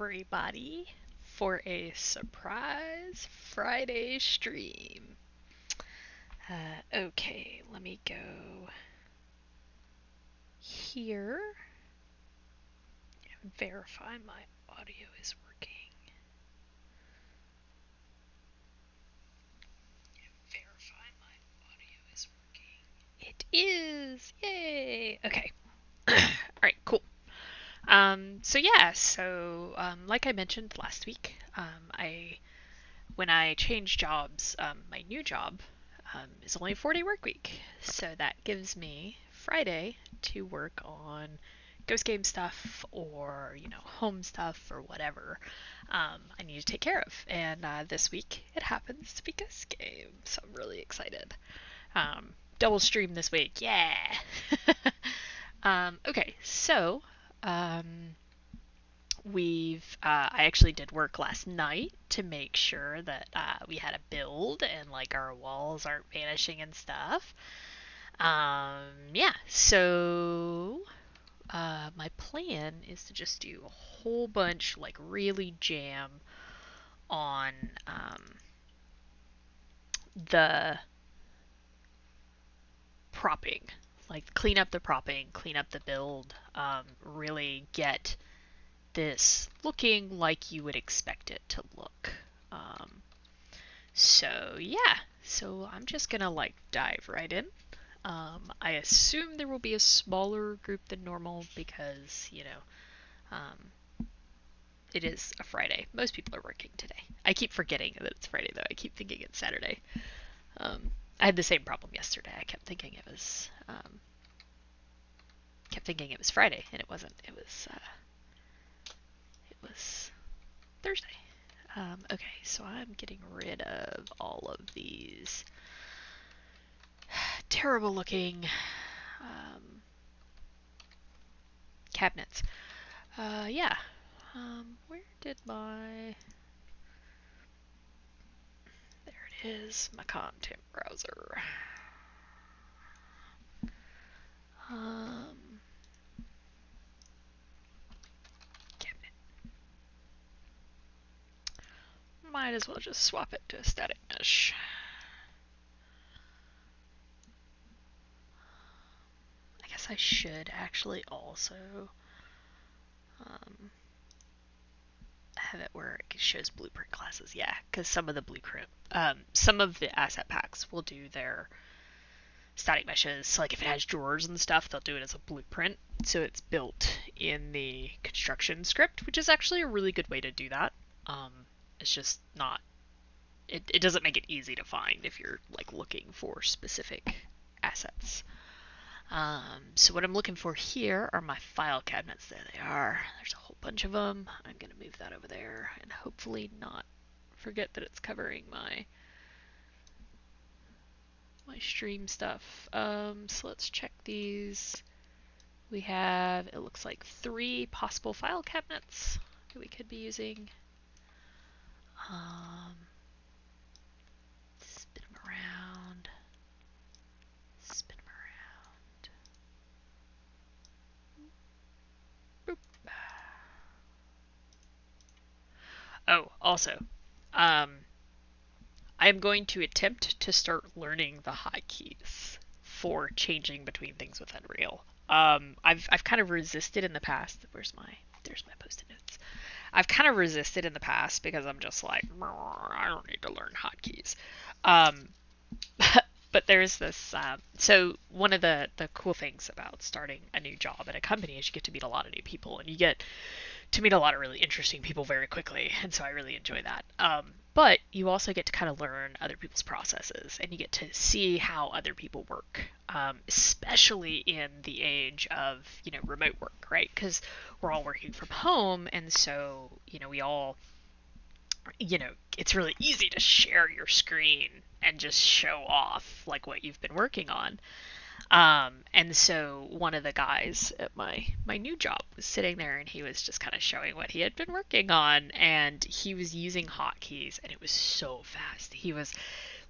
Everybody for a surprise Friday stream. Okay, let me go here and verify my audio is working. It is! Yay! Okay. Alright, cool. Like I mentioned last week, I when I changed jobs, my new job is only a 4-day work week. So that gives me Friday to work on ghost game stuff or, home stuff or whatever I need to take care of. And this week it happens to be ghost game. So I'm really excited. Double stream this week. Yeah! Okay, so um, I actually did work last night to make sure that we had a build and like our walls aren't vanishing and stuff. Yeah, so my plan is to just do a whole bunch, like really jam on the propping, like clean up the propping, clean up the build, really get this looking like you would expect it to look. Um, so I'm just gonna like dive right in. I assume there will be a smaller group than normal because, it is a Friday. Most people are working today. I keep forgetting that it's Friday though. I keep thinking it's Saturday. I had the same problem yesterday. I kept thinking it was Friday, and it wasn't. It was Thursday. Okay, so I'm getting rid of all of these terrible looking um, cabinets. Yeah. Where did my... There it is, my content browser. Um, Cabinet. Might as well just swap it to a static mesh. I guess I should actually also um, have it where it shows blueprint classes. Yeah, because some of the asset packs will do their static meshes. So like if it has drawers and stuff, they'll do it as a blueprint. So it's built in the construction script, which is actually a really good way to do that. Um, it's just not. It doesn't make it easy to find if you're like looking for specific assets. So what I'm looking for here are my file cabinets. There they are. There's a whole bunch of them. I'm gonna move that over there and hopefully not forget that it's covering my stream stuff. So let's check these. We have, it looks like 3 possible file cabinets that we could be using. Um, spin them around. Spin them around. Boop. Oh, also, um, I am going to attempt to start learning the hotkeys for changing between things with Unreal. I've kind of resisted in the past. There's my post-it notes. I've kind of resisted in the past because I'm just like, I don't need to learn hotkeys. Um, but there's this. So one of the cool things about starting a new job at a company is you get to meet a lot of new people, and you get to meet a lot of really interesting people very quickly, and so I really enjoy that. But you also get to kind of learn other people's processes, and you get to see how other people work, especially in the age of remote work, right? Because we're all working from home, and so we all it's really easy to share your screen and just show off like what you've been working on. And so one of the guys at my new job was sitting there and he was just kind of showing what he had been working on, and he was using hotkeys and it was so fast. He was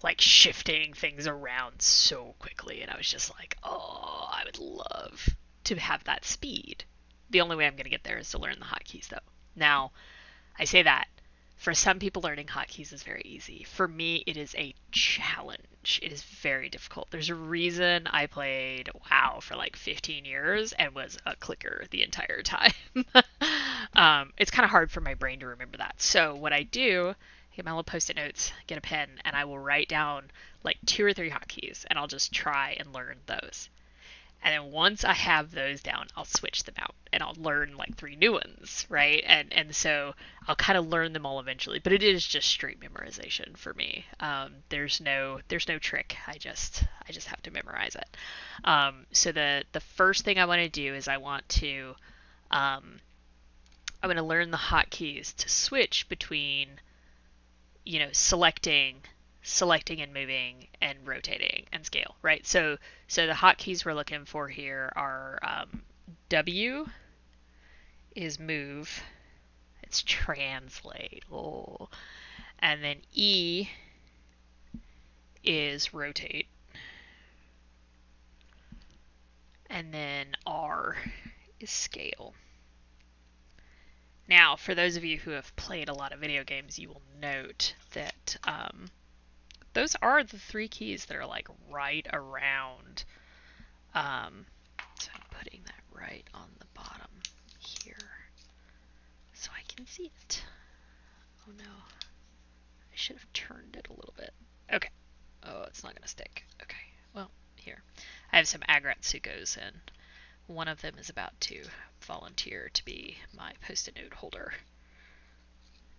like shifting things around so quickly, and I was just like, oh, I would love to have that speed. The only way I'm going to get there is to learn the hotkeys though. Now, I say that. For some people, learning hotkeys is very easy. For me, it is a challenge. It is very difficult. There's a reason I played WoW for like 15 years and was a clicker the entire time. It's kind of hard for my brain to remember that. So what I do, get my little post-it notes, get a pen, and I will write down like 2 or 3 hotkeys, and I'll just try and learn those. And then once I have those down, I'll switch them out and I'll learn like 3 new ones, right? And so I'll kind of learn them all eventually. But it is just straight memorization for me. There's no trick. I just have to memorize it. So the first thing I want to do is um, I want to learn the hotkeys to switch between selecting and moving and rotating and scale, right? So the hotkeys we're looking for here are W is move, it's translate, oh, and then E is rotate, and then R is scale. Now, for those of you who have played a lot of video games, you will note that those are the 3 keys that are like right around. So I'm putting that right on the bottom here so I can see it. Oh no, I should have turned it a little bit. Okay. Oh, it's not going to stick. Okay, well, here. I have some Agratsukos, and one of them is about to volunteer to be my post-it note holder.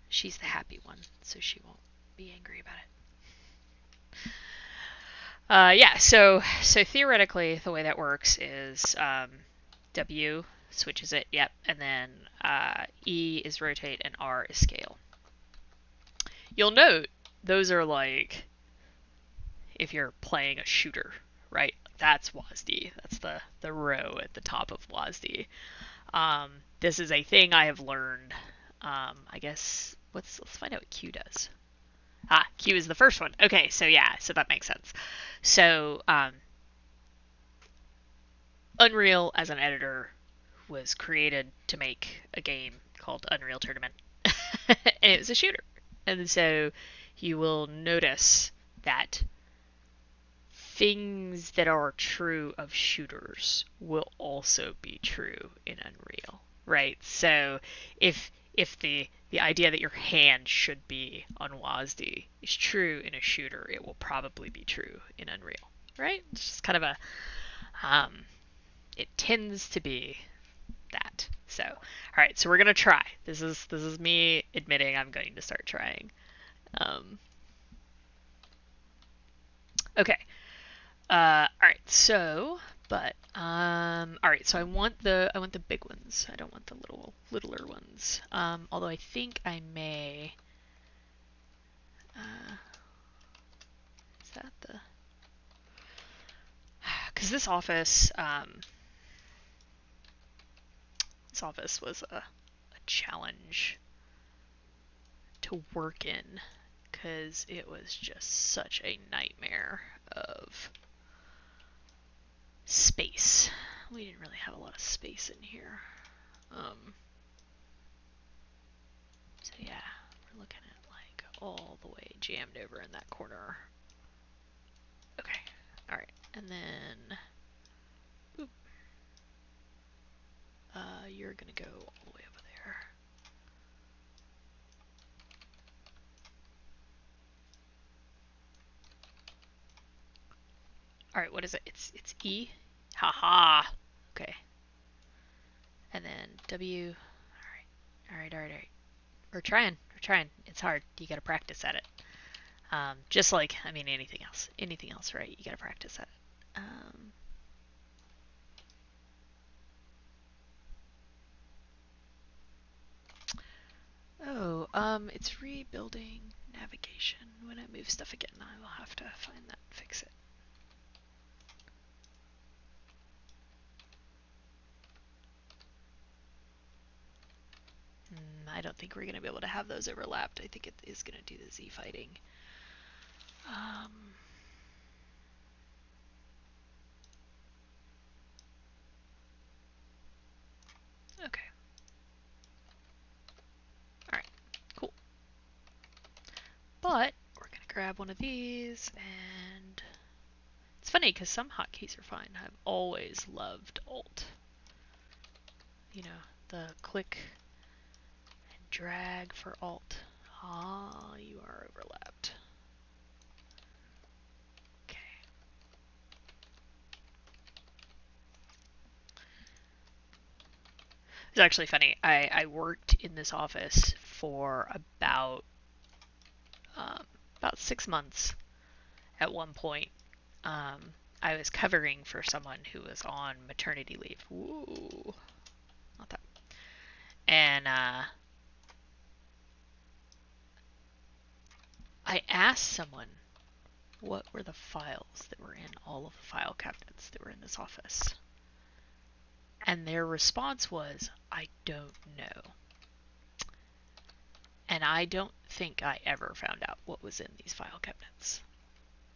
She's the happy one, so she won't be angry about it. Yeah, so theoretically, the way that works is W switches it, yep, and then E is rotate and R is scale. You'll note those are like if you're playing a shooter, right? That's WASD. That's the row at the top of WASD. This is a thing I have learned. I guess let's find out what Q does. Q is the first one. Okay, so yeah, so that makes sense. So Unreal as an editor was created to make a game called Unreal Tournament. And it was a shooter. And so you will notice that things that are true of shooters will also be true in Unreal, right? So if the idea that your hand should be on WASD is true in a shooter, it will probably be true in Unreal, right? It's just kind of a it tends to be that. So, all right, so we're gonna try. This is me admitting I'm going to start trying. Okay. All right. So, all right. So I want the big ones. I don't want the littler ones. Although I think I may. Is that the? Because this office was a challenge to work in because it was just such a nightmare of space. We didn't really have a lot of space in here. So yeah, we're looking at like all the way jammed over in that corner. Okay, all right, and then boop. You're gonna go all the way over there. All right, what is it? It's E. Haha. Okay. And then W. All right. We're trying. It's hard. You gotta practice at it. Just like anything else. Anything else, right? You gotta practice at it. It's rebuilding navigation. When I move stuff again, I will have to find that and fix it. I don't think we're going to be able to have those overlapped. I think it is going to do the Z fighting. Okay. Alright. But we're going to grab one of these, and it's funny because some hotkeys are fine. I've always loved Alt. You know, the click and drag for Alt. Ah, you are overlapped. Okay. It's actually funny. I worked in this office for about 6 months at one point. I was covering for someone who was on maternity leave. Ooh, not that. And I asked someone what were the files that were in all of the file cabinets that were in this office. And their response was, I don't know. And I don't think I ever found out what was in these file cabinets.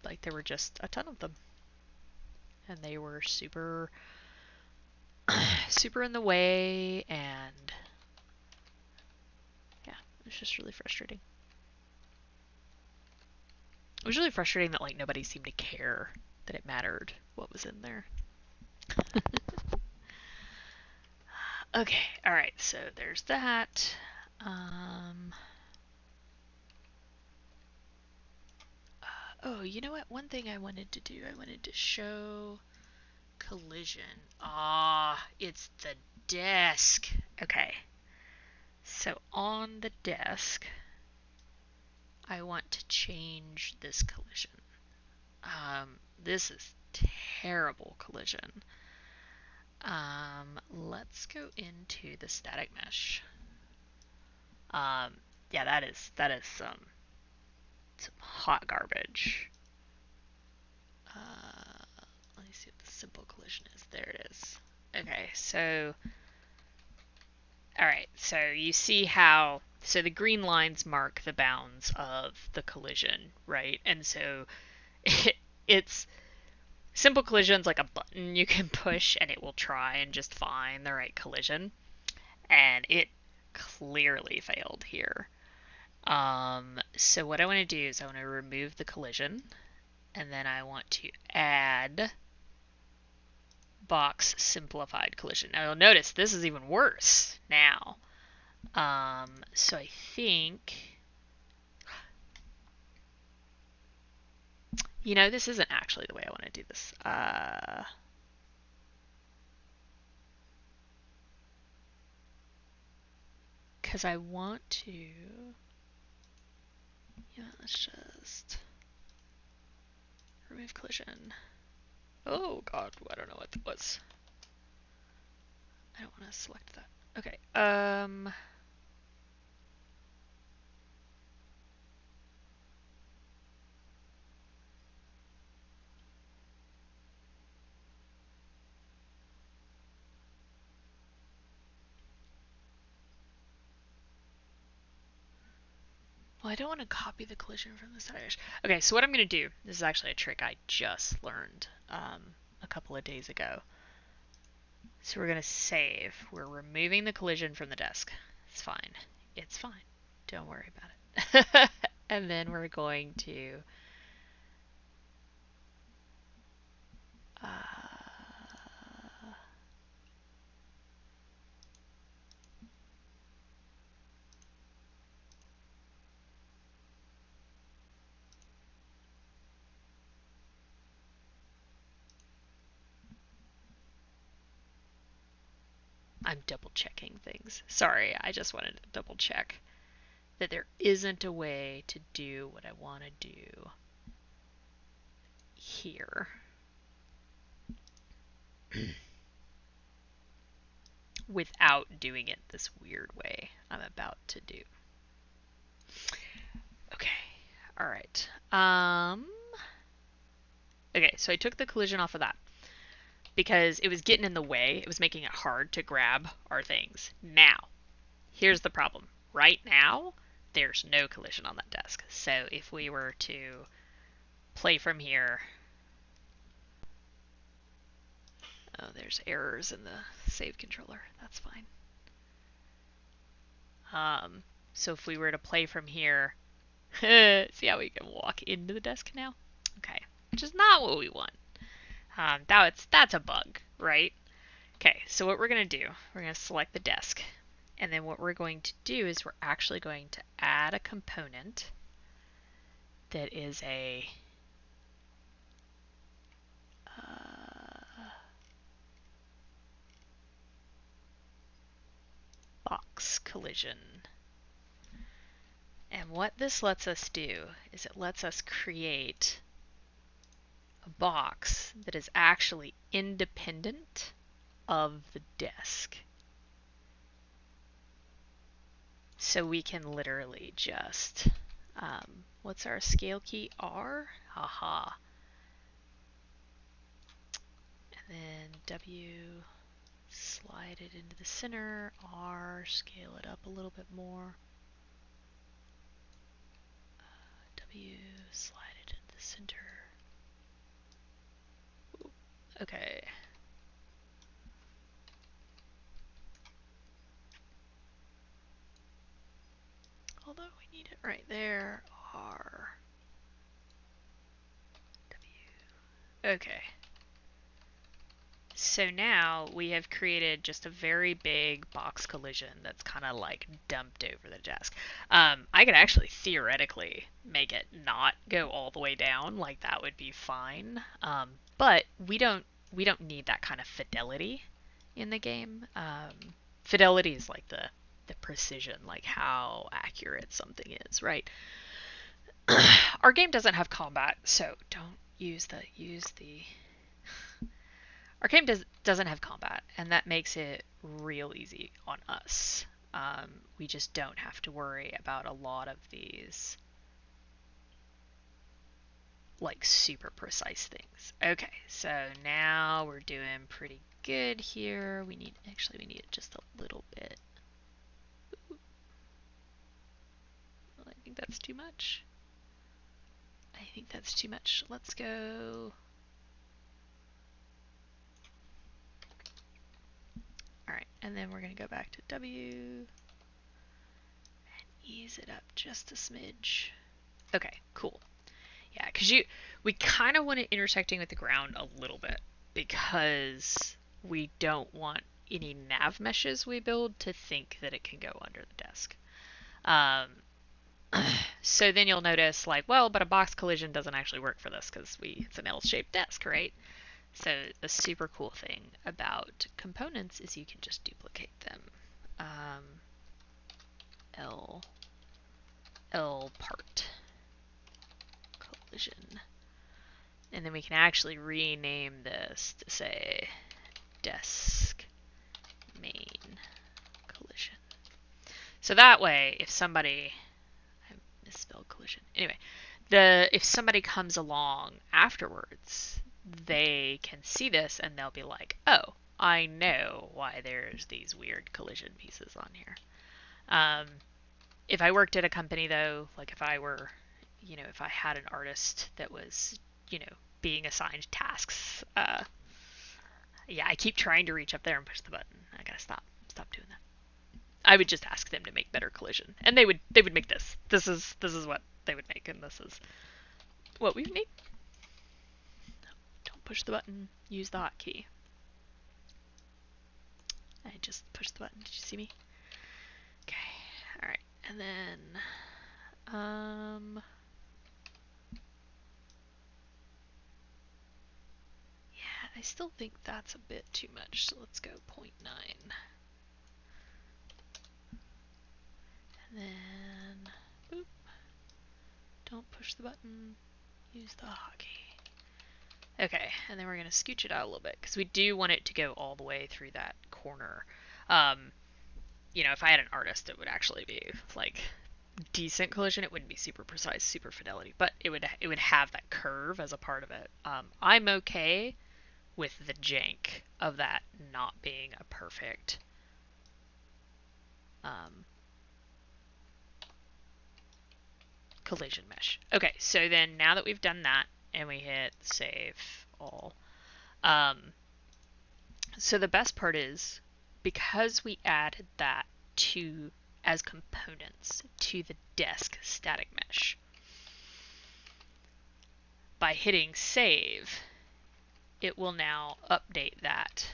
Like, there were just a ton of them. And they were super, super in the way, and yeah, it was just really frustrating. It was really frustrating that, like, nobody seemed to care that it mattered what was in there. Okay, alright, so there's that. Oh, you know what? One thing I wanted to do, I wanted to show collision. Ah, it's the desk. Okay. So on the desk, I want to change this collision. This is terrible collision. Let's go into the static mesh. Yeah, that is some hot garbage. Let me see what the simple collision is. There it is. Okay, so alright, so you see how so the green lines mark the bounds of the collision, right? And so it's simple collision's like a button you can push and it will try and just find the right collision. And it clearly failed here. So what I want to do is I want to remove the collision, and then I want to add box simplified collision. Now you'll notice this is even worse now. So I think, you know, this isn't actually the way I want to do this. Because I want to, yeah, let's just remove collision. Oh god, I don't know what that was. I don't want to select that. Okay, well, I don't want to copy the collision from the side. Okay, so what I'm going to do, this is actually a trick I just learned a couple of days ago. So we're going to save. We're removing the collision from the desk. It's fine. It's fine. Don't worry about it. And then we're going to I'm double checking things. Sorry, I just wanted to double check that there isn't a way to do what I want to do here. Without doing it this weird way I'm about to do. Okay, alright. Okay, so I took the collision off of that because it was getting in the way. It was making it hard to grab our things. Now, here's the problem. Right now, there's no collision on that desk. So if we were to play from here, oh, there's errors in the save controller. That's fine. So if we were to play from here, See how we can walk into the desk now? Okay, which is not what we want. That's a bug, right? Okay, so what we're going to do, we're going to select the desk. And then what we're going to do is we're actually going to add a component that is a box collision. And what this lets us do is it lets us create a box that is actually independent of the desk. So we can literally just, what's our scale key? R? Haha. And then W, slide it into the center. R, scale it up a little bit more. W, slide it into the center. Ooh, okay. Although we need it right there. R, W. Okay. So now we have created just a very big box collision that's kind of like dumped over the desk. I could actually theoretically make it not go all the way down, like that would be fine. But we don't need that kind of fidelity in the game. Fidelity is like the precision, like how accurate something is, right? Our game doesn't have combat, so don't use the our game doesn't have combat, and that makes it real easy on us. We just don't have to worry about a lot of these like super precise things. Okay, so now we're doing pretty good here. We need it just a little bit. Ooh. Well, I think that's too much. Let's go. Alright, and then we're going to go back to W and ease it up just a smidge. Okay, cool. Yeah, because we kind of want it intersecting with the ground a little bit because we don't want any nav meshes we build to think that it can go under the desk. So then you'll notice like, well, but a box collision doesn't actually work for this because it's an L-shaped desk, right? So the super cool thing about components is you can just duplicate them. L part collision. And then we can actually rename this to say desk main collision. So that way, if somebody, I misspelled collision. Anyway, if somebody comes along afterwards, they can see this and they'll be like, oh, I know why there's these weird collision pieces on here. If I worked at a company though, like if I were, if I had an artist that was, being assigned tasks, yeah, I keep trying to reach up there and push the button. I gotta stop doing that. I would just ask them to make better collision, and they would make this. This is what they would make, and this is what we need. Don't push the button. Use the hotkey. I just pushed the button. Did you see me? Okay. All right, and then yeah, I still think that's a bit too much, so let's go 0.9. And then, boop. Don't push the button. Use the hotkey. Okay, and then we're going to scooch it out a little bit because we do want it to go all the way through that corner. If I had an artist, it would actually be like decent collision. It wouldn't be super precise, super fidelity, but it would have that curve as a part of it. I'm okay with the jank of that not being a perfect collision mesh. Okay, so then now that we've done that and we hit save all, so the best part is because we added that as components to the desk static mesh, by hitting save, it will now update that.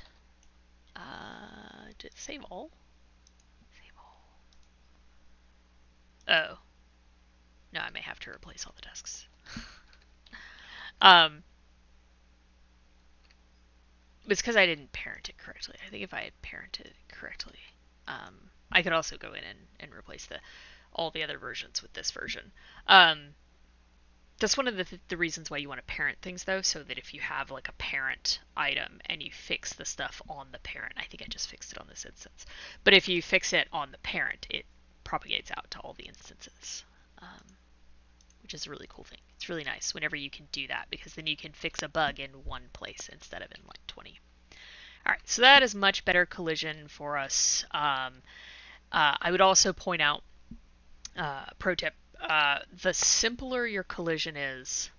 Did it save all? Save all. Oh. No, I may have to replace all the desks. It's because I didn't parent it correctly. I think if I had parented it correctly, I could also go in and replace all the other versions with this version. That's one of the reasons why you want to parent things, though, so that if you have like a parent item and you fix the stuff on the parent, I think I just fixed it on this instance, but if you fix it on the parent, it propagates out to all the instances, which is a really cool thing. It's really nice whenever you can do that, because then you can fix a bug in one place instead of in like 20. All right, so that is much better collision for us. I would also point out, pro tip, the simpler your collision is.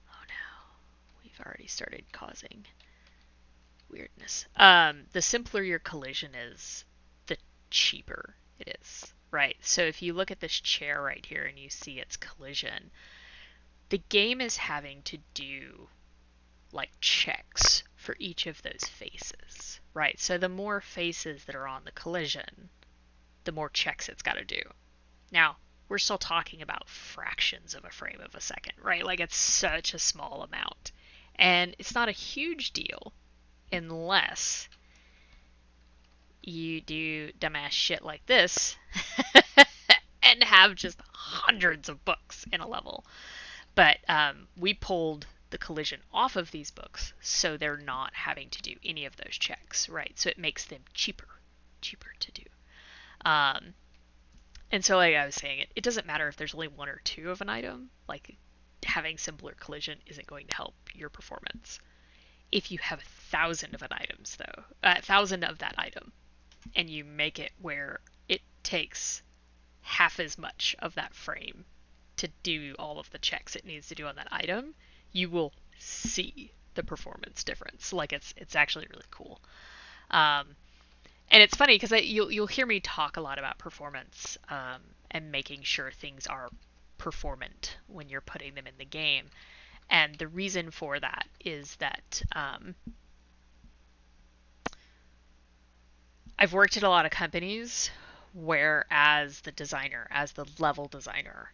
Oh no, we've already started causing weirdness. The simpler your collision is, the cheaper it is, right? So if you look at this chair right here and you see its collision, the game is having to do like checks for each of those faces, right? So the more faces that are on the collision, the more checks it's got to do. Now, we're still talking about fractions of a frame of a second, right? Like, it's such a small amount. And it's not a huge deal unless you do dumbass shit like this and have just hundreds of books in a level. But we pulled the collision off of these books, so they're not having to do any of those checks, right? So it makes them cheaper to do. And so, like I was saying, it doesn't matter if there's only one or two of an item. Like, having simpler collision isn't going to help your performance. If you have 1,000 of an items, though, 1,000 of that item, and you make it where it takes half as much of that frame to do all of the checks it needs to do on that item, you will see the performance difference. Like, it's actually really cool. And it's funny because you'll hear me talk a lot about performance, and making sure things are performant when you're putting them in the game. And the reason for that is that I've worked at a lot of companies where, as the designer, as the level designer,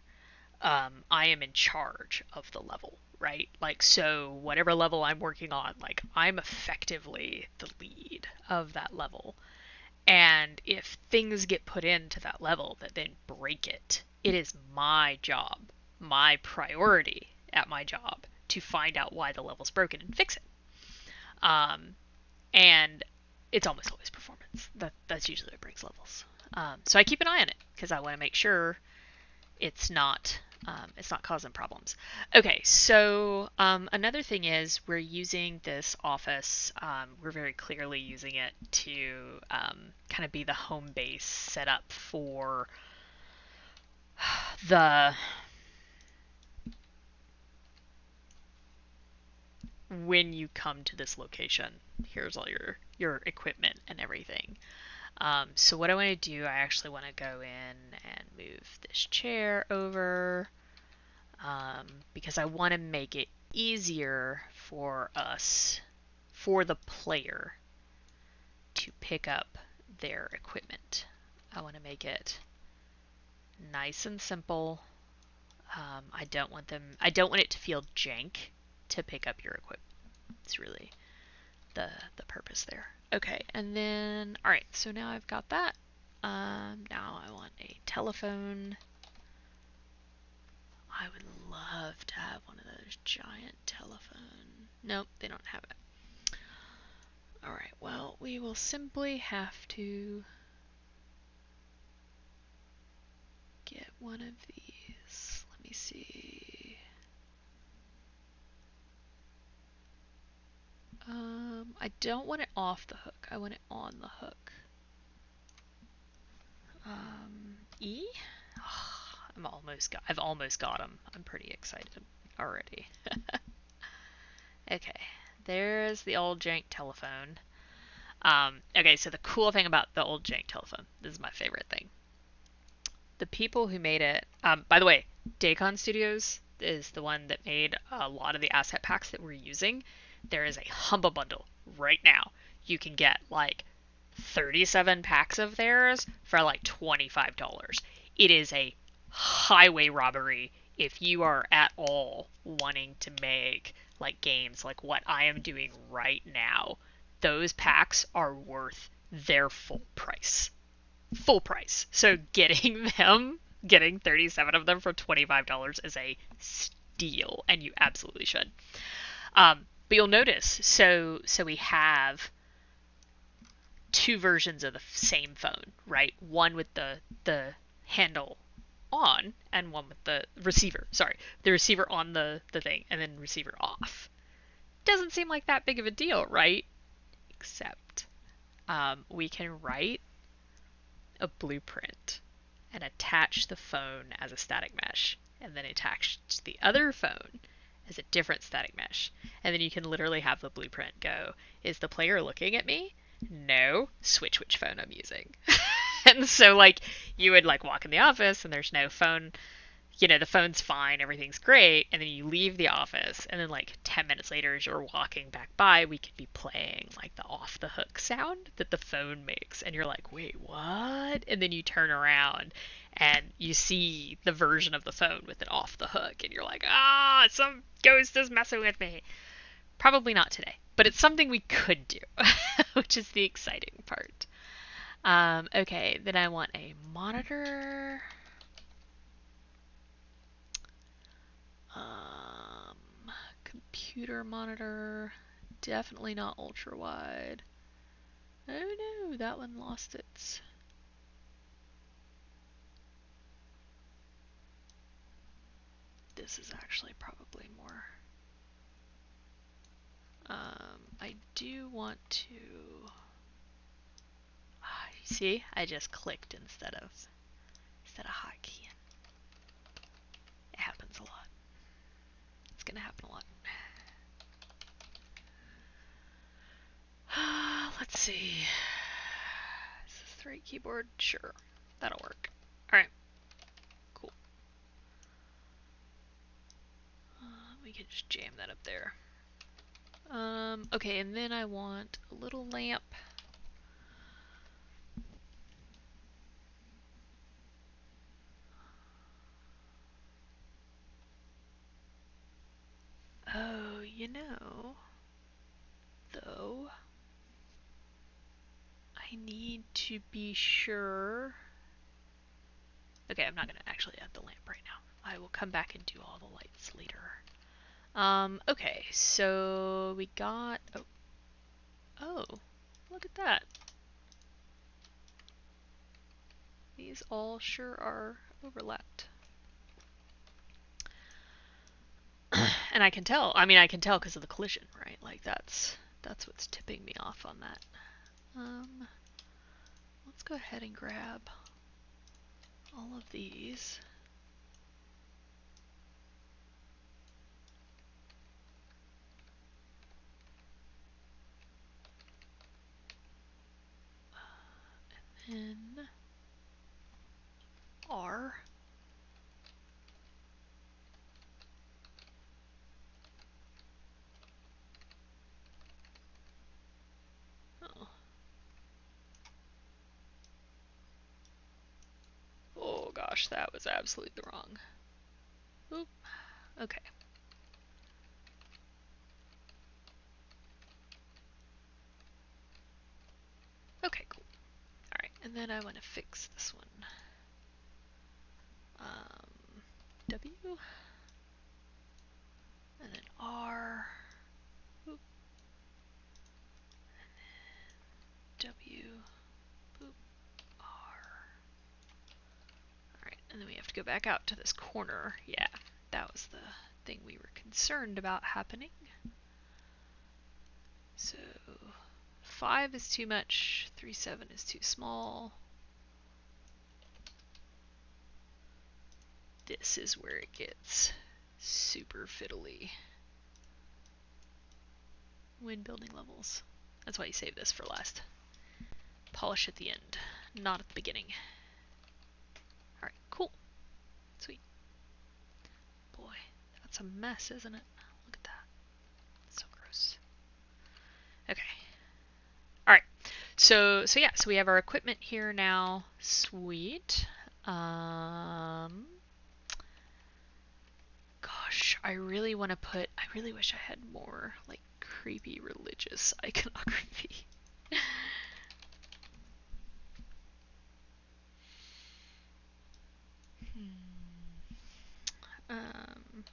I am in charge of the level, right? Like, so whatever level I'm working on, like, I'm effectively the lead of that level. And if things get put into that level that then break it, it is my job, my priority at my job, to find out why the level's broken and fix it. And it's almost always performance. That's usually what breaks levels. So I keep an eye on it because I want to make sure it's not causing problems. Okay, so another thing is we're using this office. We're very clearly using it to kind of be the home base setup for the when you come to this location. Here's all your equipment and everything. So what I want to do, I actually want to go in and move this chair over, because I want to make it easier for us, for the player, to pick up their equipment. I want to make it nice and simple. I don't want it to feel jank to pick up your equipment. It's really the purpose there. Okay, and then, alright, so now I've got that. Now I want a telephone. I would love to have one of those giant telephones. Nope, they don't have it. Alright, well, we will simply have to get one of these. Let me see. I don't want it off the hook. I want it on the hook. E? Oh, I've almost got him. I'm pretty excited already. Okay, there's the old jank telephone. Okay, so the cool thing about the old jank telephone, this is my favorite thing. The people who made it, by the way, Dacon Studios, is the one that made a lot of the asset packs that we're using. There is a Humble Bundle right now. You can get like 37 packs of theirs for like $25. It is a highway robbery if you are at all wanting to make like games like what I am doing right now. Those packs are worth their full price. Full price. So getting 37 of them for $25 is a steal, and you absolutely should. But you'll notice, so we have two versions of the same phone, right? One with the handle on and one with the receiver. Sorry, the receiver on the thing and then receiver off. Doesn't seem like that big of a deal, right? Except we can write a blueprint and attach the phone as a static mesh, and then attach the other phone as a different static mesh. And then you can literally have the blueprint go, is the player looking at me? No. Switch which phone I'm using. And so like you would like walk in the office and there's no phone, the phone's fine, everything's great, and then you leave the office, and then like 10 minutes later as you're walking back by, we could be playing like the off the hook sound that the phone makes, and you're like, wait, what? And then you turn around and you see the version of the phone with it off the hook, and you're like, some ghost is messing with me. Probably not today, but it's something we could do, which is the exciting part. Okay, then I want a monitor. Computer monitor, definitely not ultra wide. Oh no, that one lost its. This is actually probably more. I do want to. See, I just clicked instead of hotkeying. It happens a lot. It's gonna happen a lot. Let's see. Is this the right keyboard? Sure, that'll work. All right, cool. We can just jam that up there. Okay, and then I want a little lamp. Oh, though, I need to be sure. Okay, I'm not going to actually add the lamp right now. I will come back and do all the lights later. Okay, so we got. Oh, look at that. These all sure are overlapped. And I can tell. I mean, I can tell because of the collision, right? Like that's what's tipping me off on that. Let's go ahead and grab all of these. And then R. Oh. Oh gosh, that was absolutely wrong. Oop. Okay. Okay, cool. Alright, and then I want to fix this one. W. And then R. Boop. And then W. Boop. R. Alright, and then we have to go back out to this corner. Yeah, that was the thing we were concerned about happening. So 5 is too much, 3, 7 is too small. This is where it gets super fiddly when building levels. That's why you save this for last. Polish at the end, not at the beginning. Alright, cool. Sweet. Boy, that That's a mess, isn't it? Look at that. So gross. Okay. All right. So yeah, so we have our equipment here now. Sweet. Gosh, I really want to put, I really wish I had more like creepy religious iconography. Um,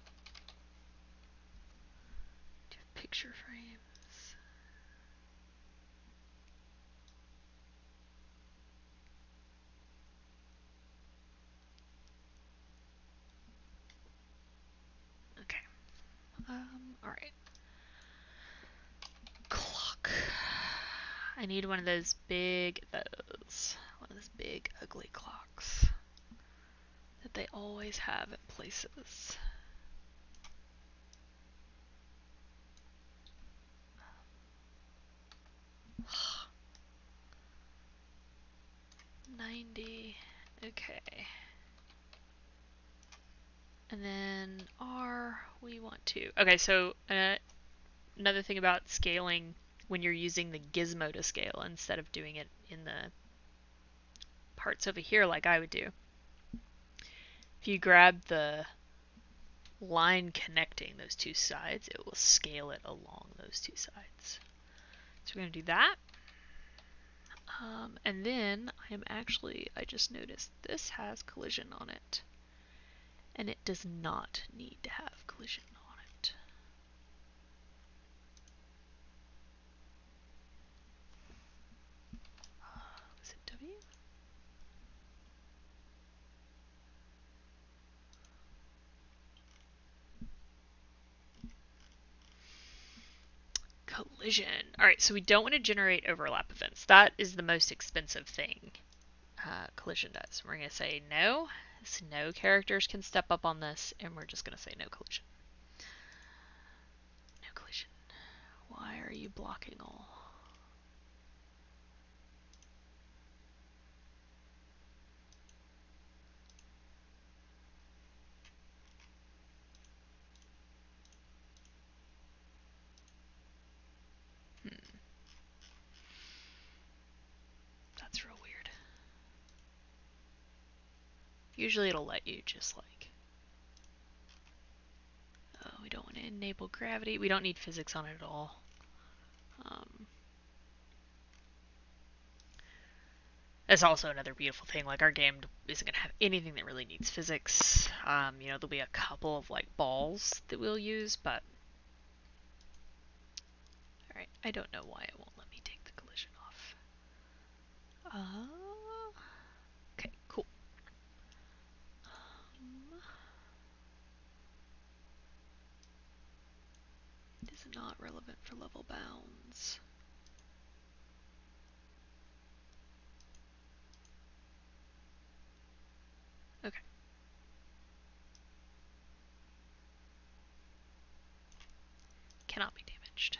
picture frames. Okay. All right. Clock. I need one of those big, one of those big ugly clocks that they always have at places. $90. Okay. And then R, we want to. Okay, so another thing about scaling when you're using the gizmo to scale instead of doing it in the parts over here like I would do. If you grab the line connecting those two sides, it will scale it along those two sides. So we're going to do that. And then I just noticed this has collision on it. And it does not need to have collision on it. Was it W? Collision. Alright, so we don't want to generate overlap events. That is the most expensive thing collision does. We're going to say no. So no characters can step up on this, and we're just going to say no collision. No collision. Why are you blocking all? That's real weird. Usually it'll let you just like... Oh, we don't want to enable gravity. We don't need physics on it at all. That's also another beautiful thing. Like, our game isn't going to have anything that really needs physics. You know, there'll be a couple of like balls that we'll use, but... Alright, I don't know why it won't let me take the collision off. Okay, cool. It is not relevant for level bounds. Okay. Cannot be damaged.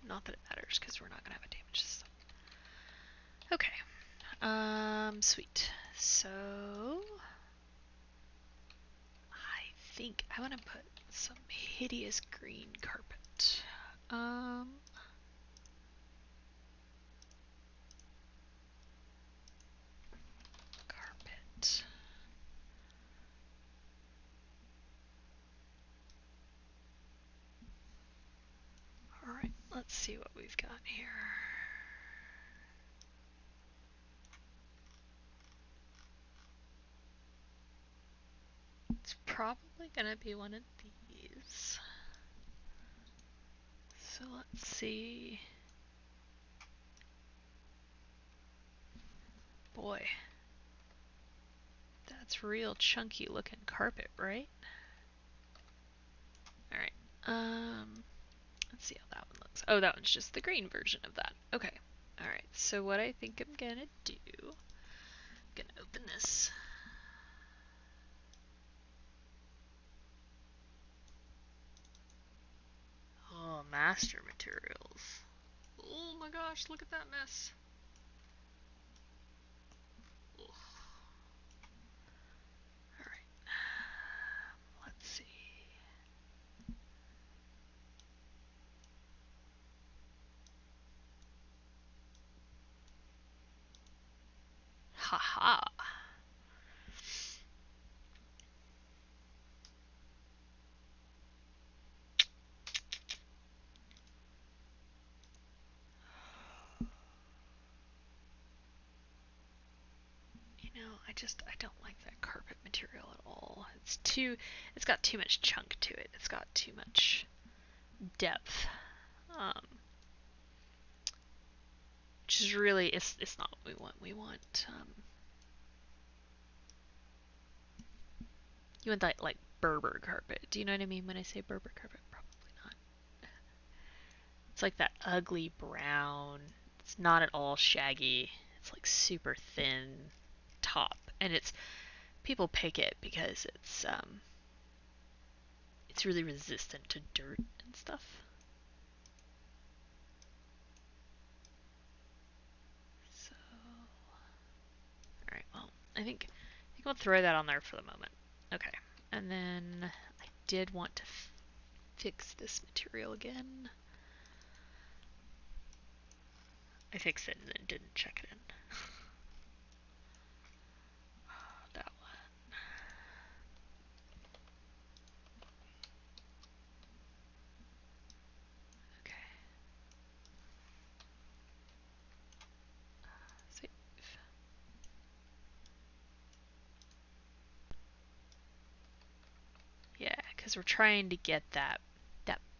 Not that it matters, because we're not going to have a damage system. Okay. Sweet. So... I think I want to put some hideous green carpet. Carpet. Alright, let's see what we've got here. It's probably gonna be one of these. So let's see. Boy, that's real chunky looking carpet, right? Alright, let's see how that one looks. Oh, that one's just the green version of that. Okay. Alright, so what I think I'm gonna do, I'm gonna open this. Oh, master materials. Oh my gosh, look at that mess. Alright. Let's see. Haha. I don't like that carpet material at all. It's got too much chunk to it. It's got too much depth. Um, which is really, it's not what we want. You want that, like, Berber carpet. Do you know what I mean when I say Berber carpet? Probably not. It's like that ugly brown. It's not at all shaggy. It's like super thin top. And people pick it because it's really resistant to dirt and stuff. So, all right, well, I think we'll throw that on there for the moment. Okay, and then I did want to fix this material again. I fixed it and then didn't check it in. That one. Okay. Save. Yeah, because we're trying to get that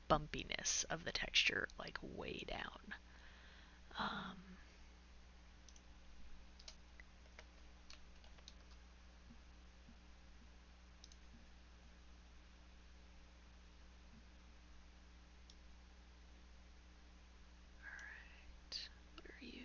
bumpiness of the texture like way down. Um, Alright, what are you?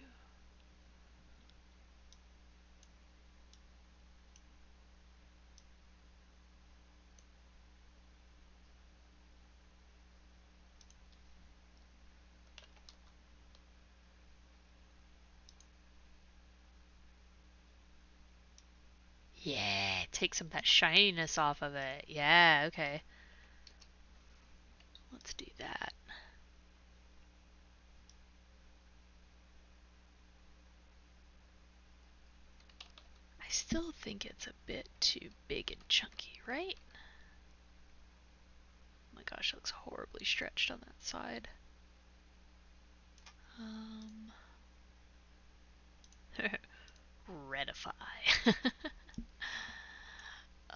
Yeah, take some of that shininess off of it. Yeah, okay. Let's do that. I still think it's a bit too big and chunky, right? Oh my gosh, it looks horribly stretched on that side. Redify.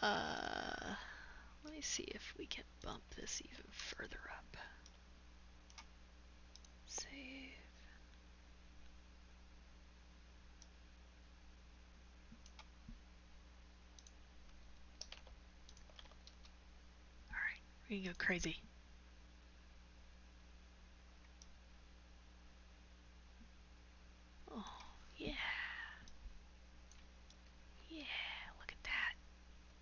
uh, Let me see if we can bump this even further up. Save. Alright, we can go crazy. Oh, yeah. Yeah, look at that.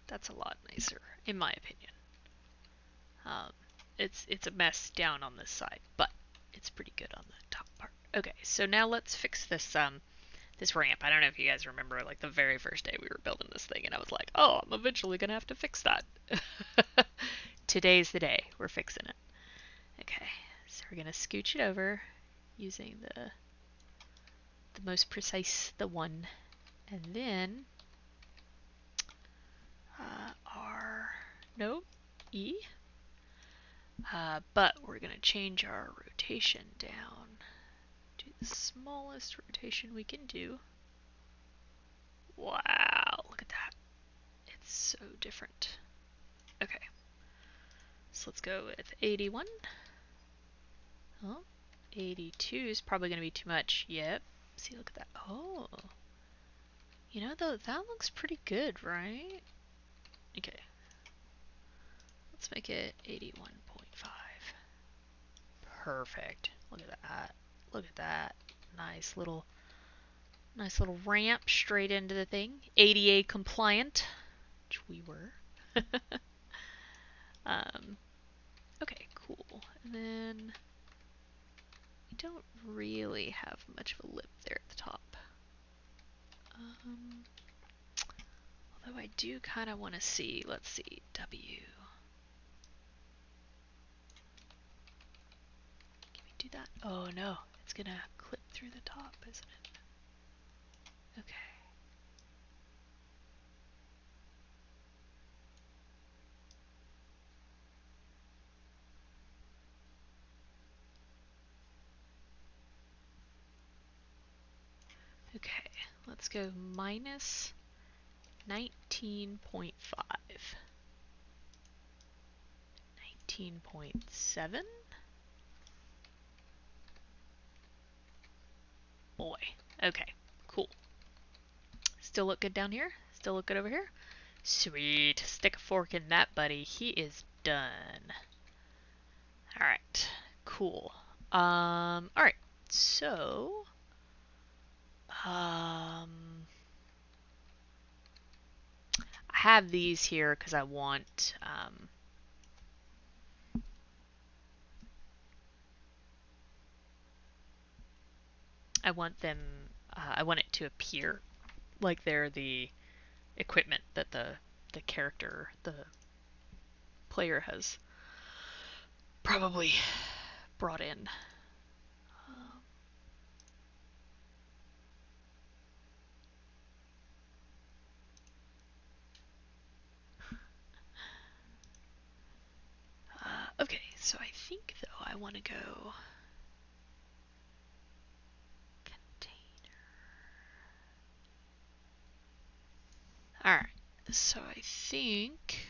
That's a lot nicer, in my opinion. Um, it's a mess down on this side, but it's pretty good on the top part. Okay, so now let's fix this ramp. I don't know if you guys remember, like, the very first day we were building this thing, and I was like, oh, I'm eventually gonna have to fix that. Today's the day. We're fixing it. Okay, so we're gonna scooch it over using the most precise, the one, and then R, no, E. But we're gonna change our rotation down to the smallest rotation we can do. Wow, look at that. It's so different. Okay, so let's go with 81. Oh, 82 is probably going to be too much. Yep. See, look at that. Oh. You know, though, that looks pretty good, right? Okay. Let's make it 81.5. Perfect. Look at that. Look at that. Nice little ramp straight into the thing. ADA compliant, which we were. um, okay, cool. And then we don't really have much of a lip there at the top. Although I do kind of want to see, let's see, W. Can we do that? Oh no, it's gonna clip through the top, isn't it? Okay. Let's go minus 19.5. 19.7? Boy. Okay, cool. Still look good down here? Still look good over here? Sweet. Stick a fork in that, buddy. He is done. Alright, cool. Alright, so I have these here because I want them I want it to appear like they're the equipment that the character, the player, has probably brought in. Okay, so I think though I want to go container. Alright, so I think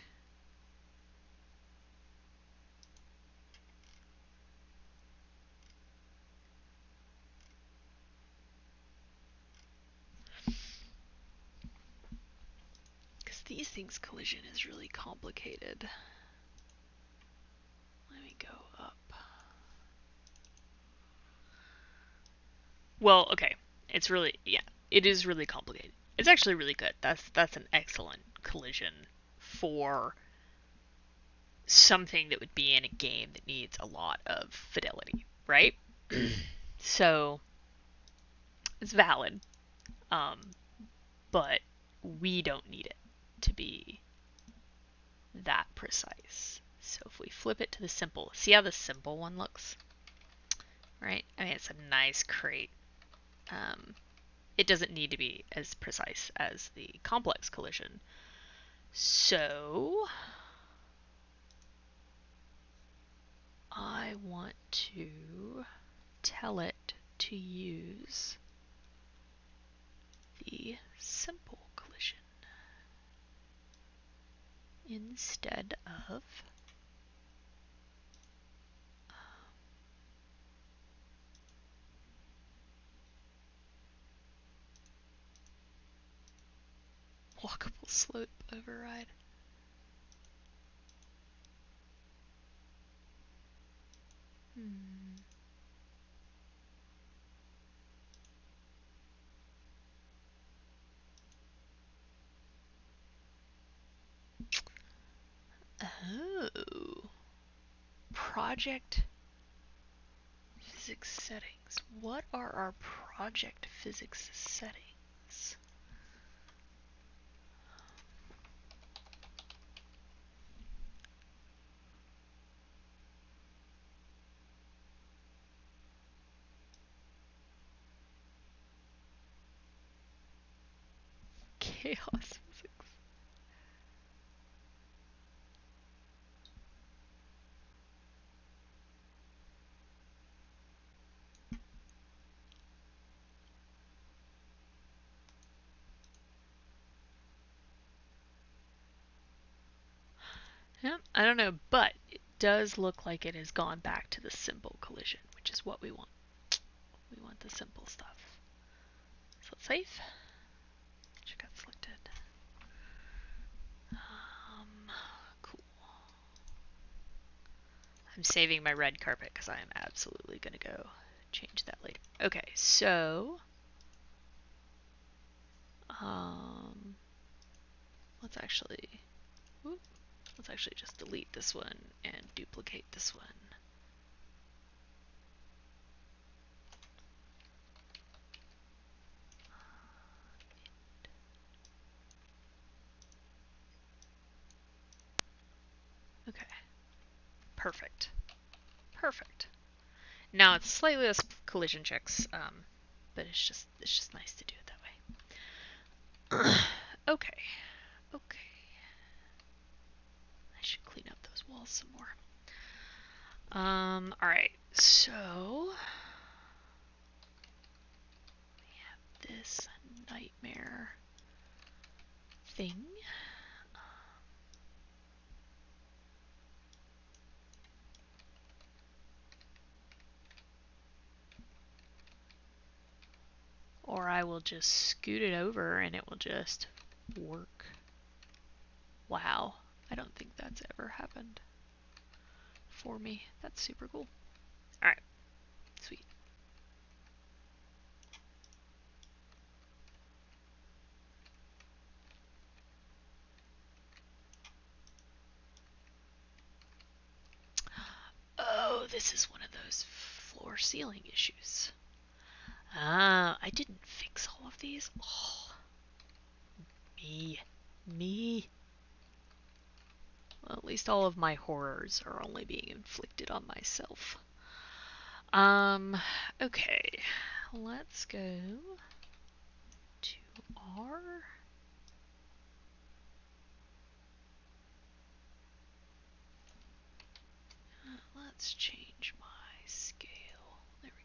because these things collision is really complicated. Let me go up. Well, okay. It's really, yeah, it is really complicated. It's actually really good. That's an excellent collision for something that would be in a game that needs a lot of fidelity, right? So it's valid, um, but we don't need it to be that precise. So if we flip it to the simple, see how the simple one looks, right? I mean, it's a nice crate. It doesn't need to be as precise as the complex collision. So I want to tell it to use the simple collision instead of walkable slope override. Oh. Project physics settings. What are our project physics settings? Chaos physics. Yeah, I don't know, but it does look like it has gone back to the simple collision, which is what we want. We want the simple stuff. So let's save. Check out selected. Cool. I'm saving my red carpet because I am absolutely going to go change that later. Okay, so let's actually just delete this one and duplicate this one. Okay. Perfect. Perfect. Now it's slightly less collision checks, but it's just nice to do it that way. Okay. Okay. I should clean up those walls some more. Alright, so we have this nightmare thing. Or I will just scoot it over and it will just work. Wow, I don't think that's ever happened for me. That's super cool. Alright, sweet. Oh, this is one of those floor ceiling issues. Ah, I didn't fix all of these. Oh, me. Well, at least all of my horrors are only being inflicted on myself. Okay. Let's go to R. Let's change my scale. There we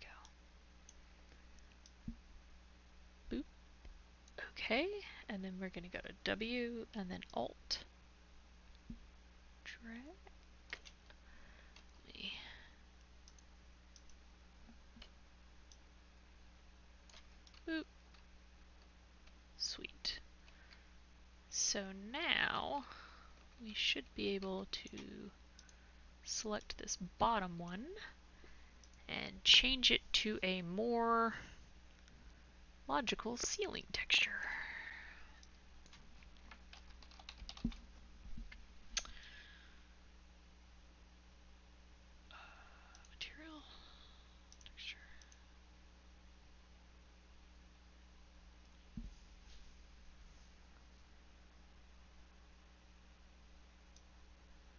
go. Boop. Okay, and then we're gonna go to W and then Alt. Drag. Boop. Sweet. So now we should be able to select this bottom one and change it to a more logical ceiling texture. Material texture.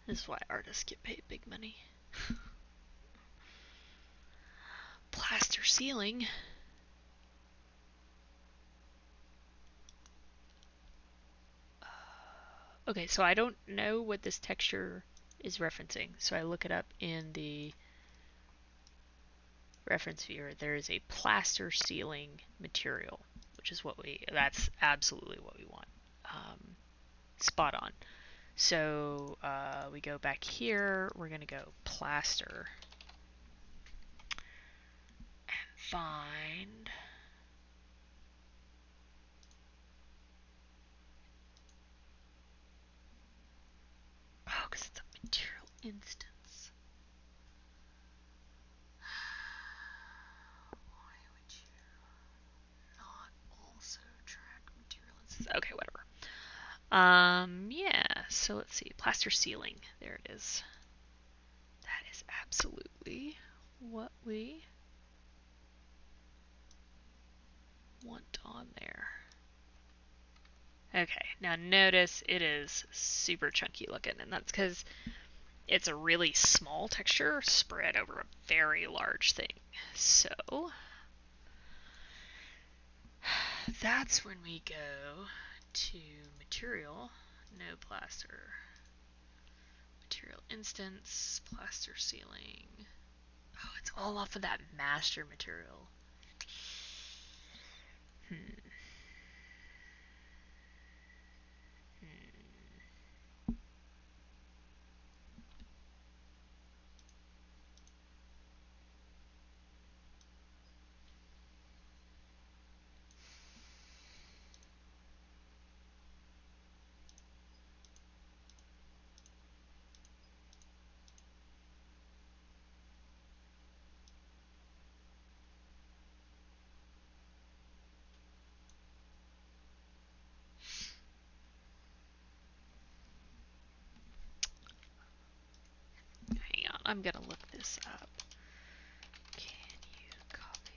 This is why artists get paid big money. Plaster ceiling. Okay, so I don't know what this texture is referencing, so I look it up in the reference viewer. There is a plaster ceiling material, which is that's absolutely what we want. Spot on. So we go back here, we're gonna go plaster and find because it's a material instance. Why would you not also track material instance? Okay, whatever. Yeah, so let's see. Plaster ceiling. There it is. That is absolutely what we want on there. Okay, now notice it is super chunky looking, and that's because it's a really small texture spread over a very large thing. So that's when we go to material, no plaster, material instance, plaster ceiling. Oh, it's all off of that master material. Hang on, I'm gonna look this up. Can you copy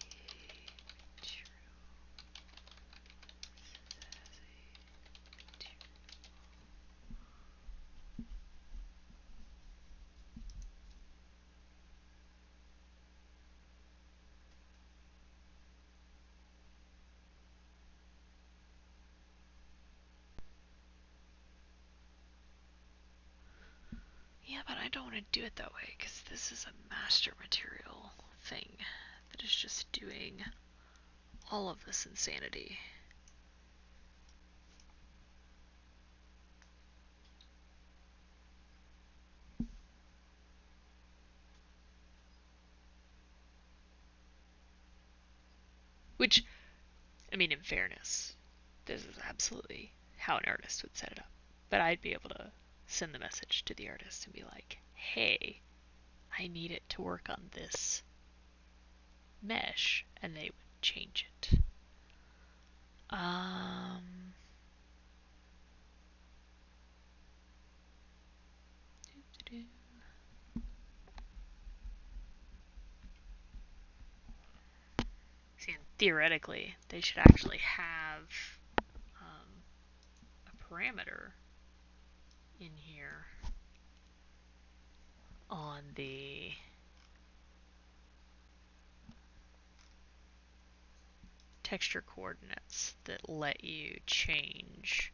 true? Yeah, but I don't want to do it that way because this is a master material thing that is just doing all of this insanity. Which, I mean, in fairness, this is absolutely how an artist would set it up. But I'd be able to send the message to the artist and be like, hey, I need it to work on this mesh, and they would change it. See, and theoretically, they should actually have a parameter in here on the texture coordinates that let you change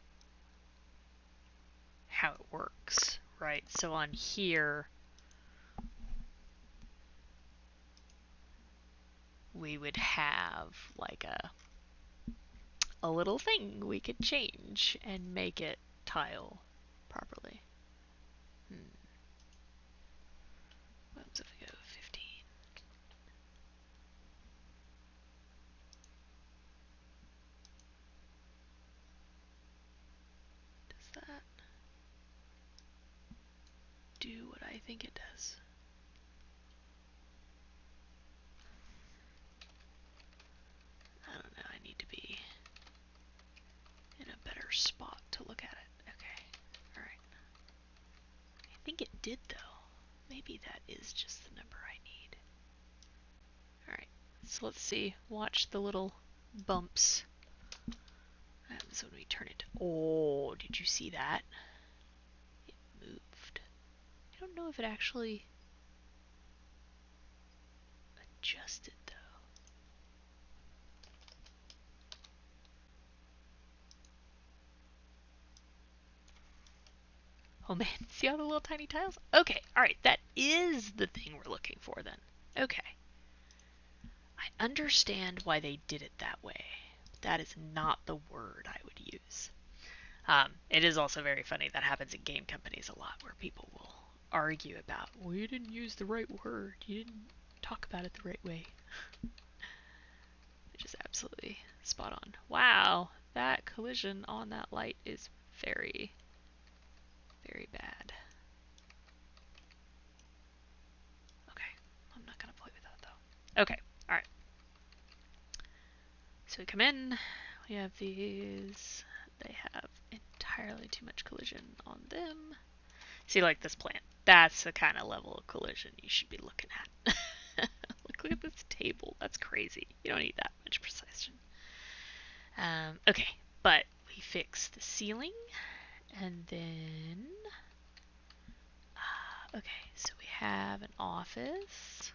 how it works, right? So on here, we would have like a little thing we could change and make it tile properly. What happens if we go 15? Does that do what I think it does? I don't know. I need to be in a better spot to look at it. Okay. Alright. I think it did, though. Maybe that is just the number I need. Alright. So let's see. Watch the little bumps. What happens when we turn it? Oh, did you see that? It moved. I don't know if it actually adjusted, though. Oh man, see all the little tiny tiles? Okay, alright, that is the thing we're looking for then. Okay. I understand why they did it that way. That is not the word I would use. It is also very funny. That happens in game companies a lot, where people will argue about, well, you didn't use the right word. You didn't talk about it the right way. Which is absolutely spot on. Wow, that collision on that light is very, very bad. Okay, I'm not going to play with that though. Okay, alright. So we come in, we have these. They have entirely too much collision on them. See, like this plant. That's the kind of level of collision you should be looking at. Look at this table. That's crazy. You don't need that much precision. Okay, but we fix the ceiling, and then okay, so we have an office.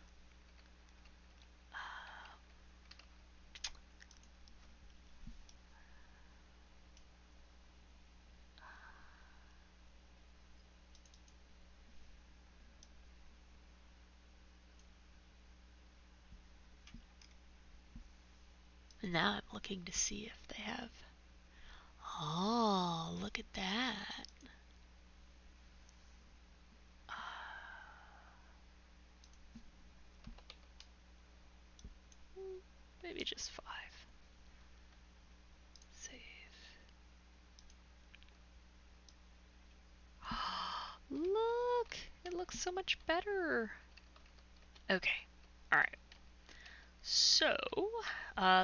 And now I'm looking to see if they have. Oh, look at that. Maybe just 5. Save. Look! It looks so much better. Okay. Alright. So,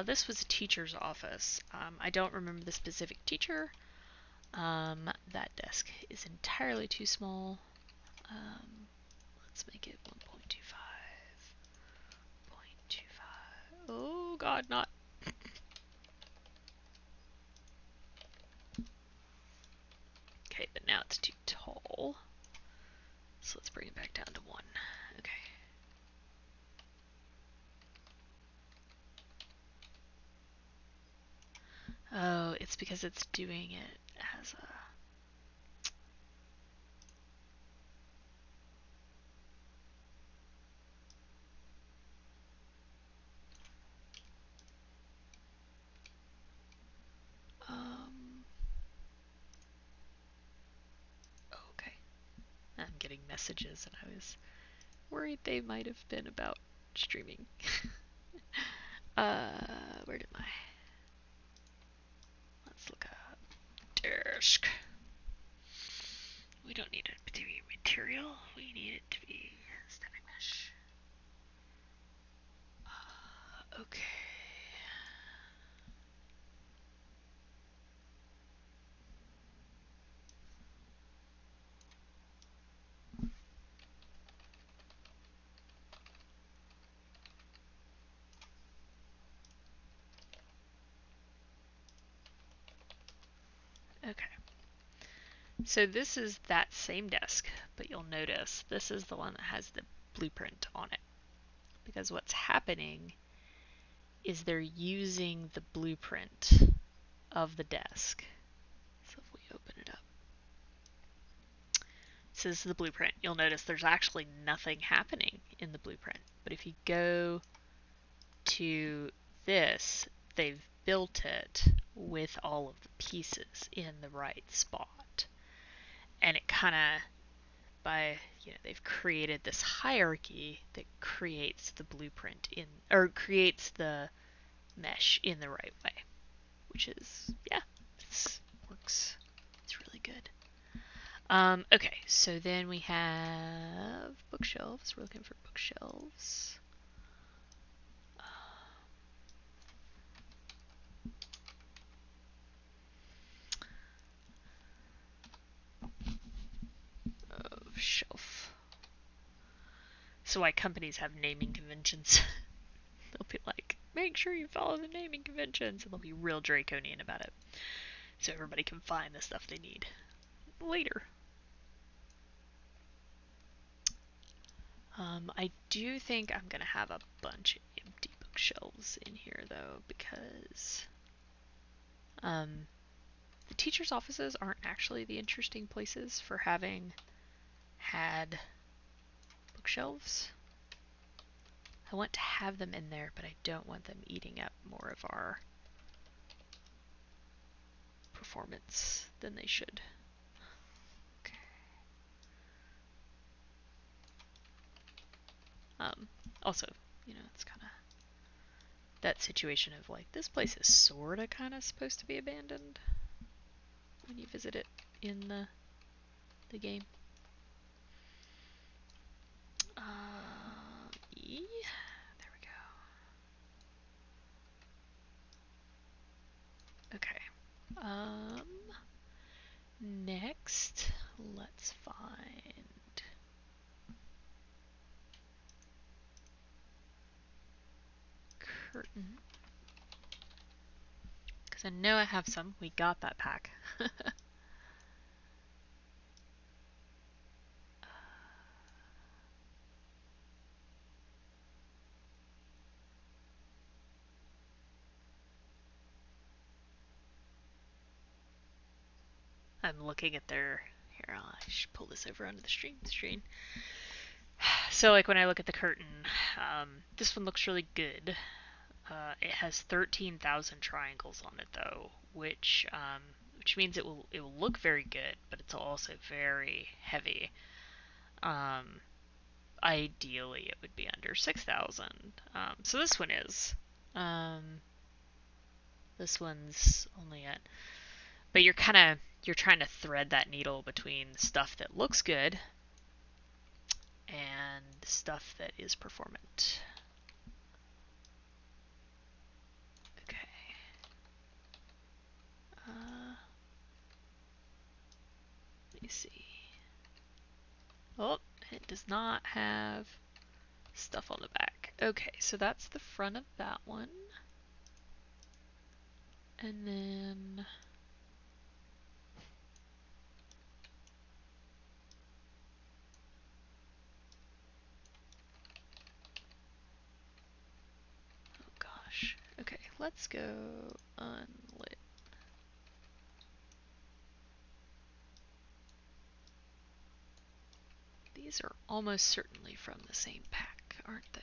this was a teacher's office. I don't remember the specific teacher. That desk is entirely too small. Let's make it 1.25. 0.25. Oh god, not. Okay, but now it's too tall. So let's bring it back down to 1. Okay. Oh, it's because it's doing it as a. Okay. I'm getting messages and I was worried they might have been about streaming. Where did my... Let's look up desk. We don't need it to be material. We need it to be static mesh. Okay. Okay. So this is that same desk, but you'll notice this is the one that has the blueprint on it. Because what's happening is they're using the blueprint of the desk. So if we open it up. So this is the blueprint. You'll notice there's actually nothing happening in the blueprint. But if you go to this, they've built it with all of the pieces in the right spot. And it kind of, they've created this hierarchy that creates the blueprint or creates the mesh in the right way, which is, yeah, this works. It's really good. Okay, so then we have bookshelves. We're looking for bookshelves. Shelf. So why companies have naming conventions. They'll be like, make sure you follow the naming conventions, and they'll be real draconian about it. So everybody can find the stuff they need later. I do think I'm going to have a bunch of empty bookshelves in here, though, because the teachers' offices aren't actually the interesting places for having had bookshelves. I want to have them in there, but I don't want them eating up more of our performance than they should. Okay. Also, it's kind of that situation of like, this place is sort of kind of supposed to be abandoned when you visit it in the game. Yeah, there we go. Okay. Next, let's find curtain. Because I know I have some. We got that pack. I'm looking at their... Here, I should pull this over onto the stream screen. So, like, when I look at the curtain, this one looks really good. It has 13,000 triangles on it, though, which means it will look very good, but it's also very heavy. Ideally, it would be under 6,000. So this one is. This one's only at... But you're trying to thread that needle between stuff that looks good and stuff that is performant. Okay. Let me see. Oh, it does not have stuff on the back. Okay, so that's the front of that one. And then... Oh gosh. Okay, let's go unlit. These are almost certainly from the same pack, aren't they?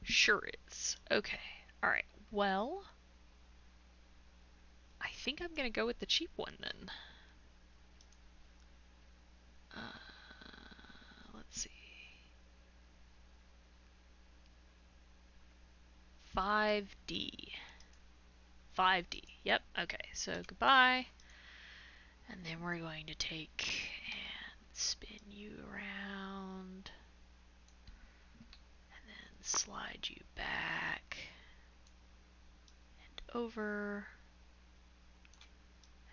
Sure is. Okay. Alright. Well, I think I'm going to go with the cheap one then. Let's see. 5D. 5D. Yep. Okay. So goodbye. And then we're going to take and spin you around. And then slide you back. And over.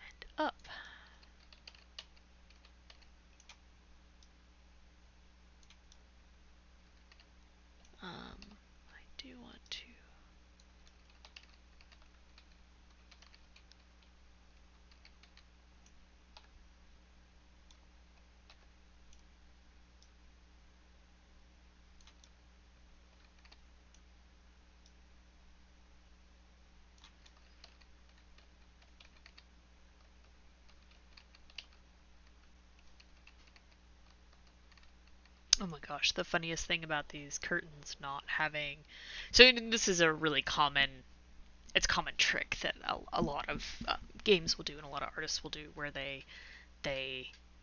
And up. I do want to. Oh my gosh, the funniest thing about these curtains not having. So this is a really common. It's a common trick that a lot of games will do and a lot of artists will do where they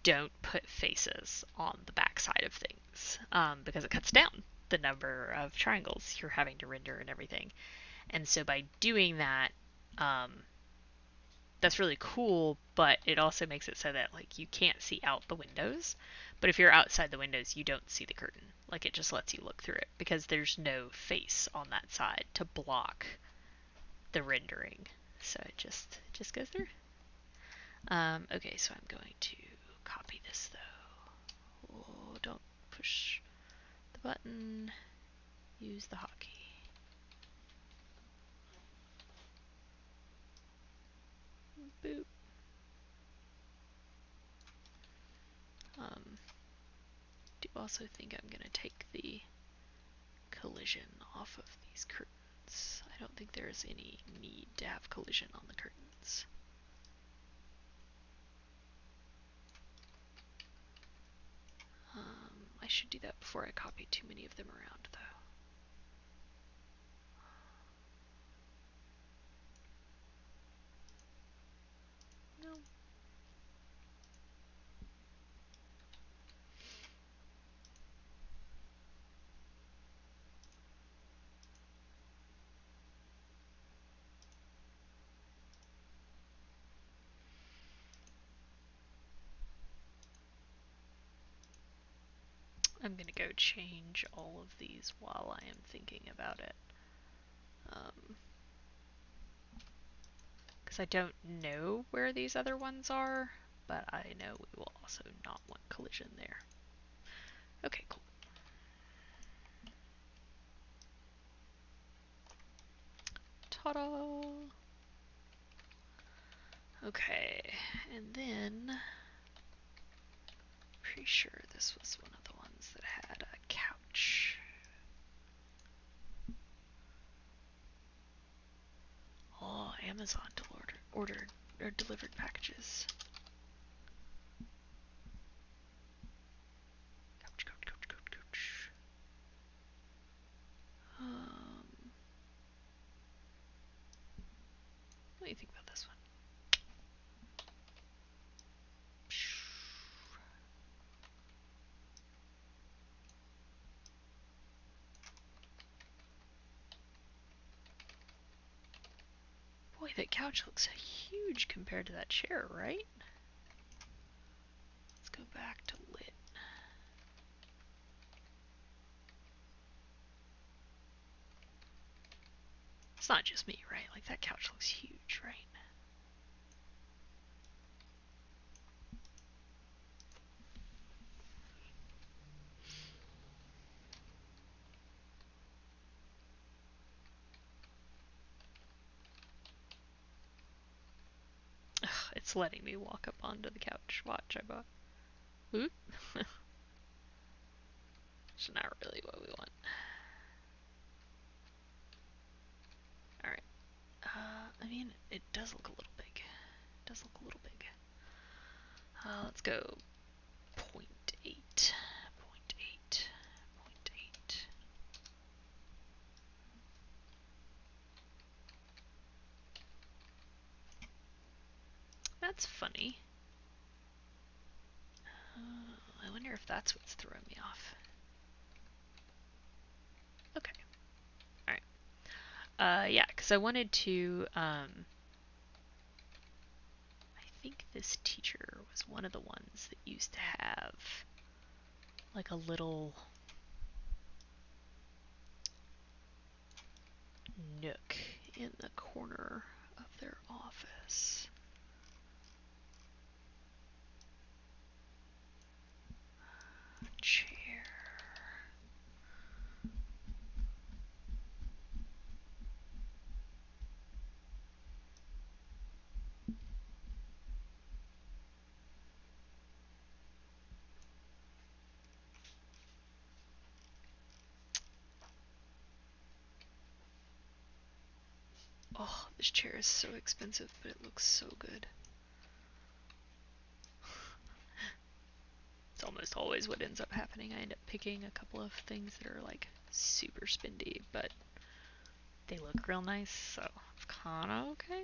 don't put faces on the backside of things because it cuts down the number of triangles you're having to render and everything. And so by doing that, um, that's really cool, but it also makes it so that like you can't see out the windows. But if you're outside the windows, you don't see the curtain. Like it just lets you look through it because there's no face on that side to block the rendering. So it just goes through. Okay, so I'm going to copy this though. Oh, don't push the button. Use the hotkey. Boop. Do also think I'm gonna take the collision off of these curtains. I don't think there's any need to have collision on the curtains. I should do that before I copy too many of them around, though. No. I'm gonna go change all of these while I am thinking about it. Because I don't know where these other ones are, but I know we will also not want collision there. Okay, cool. Ta-da! Okay, and then pretty sure this was one of the ones that had a couch. Oh, Amazon ordered or delivered packages. Couch, couch, couch, couch, couch. What do you think about this one? Boy, that couch looks huge compared to that chair, right? Let's go back to lit. It's not just me, right? Like that couch looks huge, right? Ugh, it's letting me walk up onto the couch. Watch, I bought. Oop. It's not really what we want. Alright. I mean, it does look a little big. It does look a little big. Let's go 0.8. 0.8. 0.8. That's funny. I wonder if that's what's throwing me off. Okay. Alright. Yeah, because I wanted to, I think this teacher was one of the ones that used to have like a little nook in the corner of their office. Chair. Oh, this chair is so expensive, but it looks so good. It's almost always what ends up happening. I end up picking a couple of things that are like super spendy, but they look real nice, so it's kind of okay.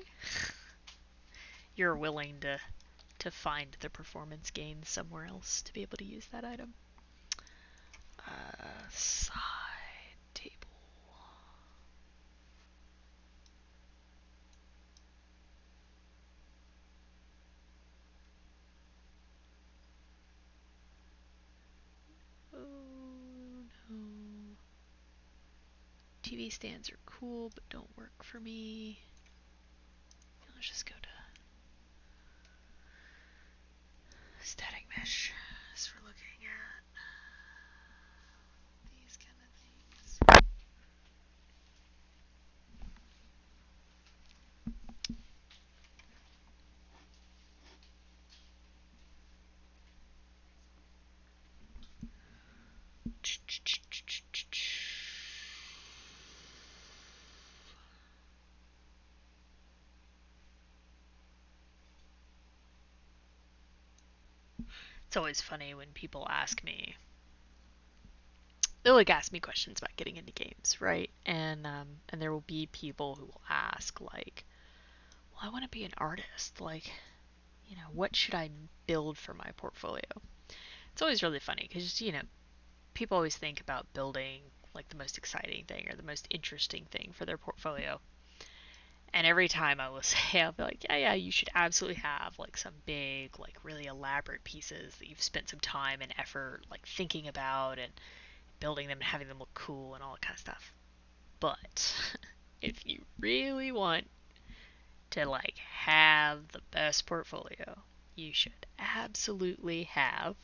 You're willing to find the performance gains somewhere else to be able to use that item. Side table. Oh no. TV stands are cool, but don't work for me. Let's just go to static mesh as we're looking at these kind of things. It's always funny when people ask me, they'll like ask me questions about getting into games, right? And there will be people who will ask like, well, I want to be an artist. Like, what should I build for my portfolio? It's always really funny because, people always think about building like the most exciting thing or the most interesting thing for their portfolio. And every time I will say, I'll be like, yeah, you should absolutely have like some big, like really elaborate pieces that you've spent some time and effort like thinking about and building them and having them look cool and all that kind of stuff. But if you really want to like have the best portfolio, you should absolutely have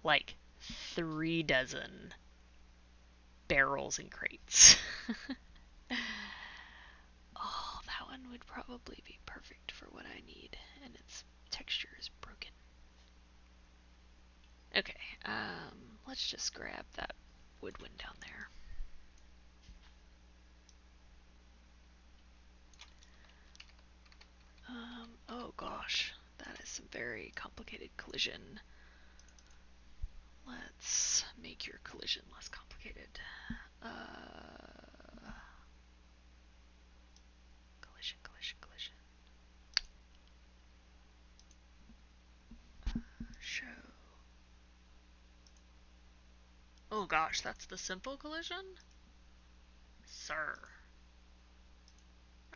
like 3 dozen barrels and crates. Oh, that one would probably be perfect for what I need, and its texture is broken. Okay, let's just grab that wood one down there. Oh gosh, that is some very complicated collision. Let's make your collision less complicated. Collision. Show. Oh gosh, that's the simple collision? Sir.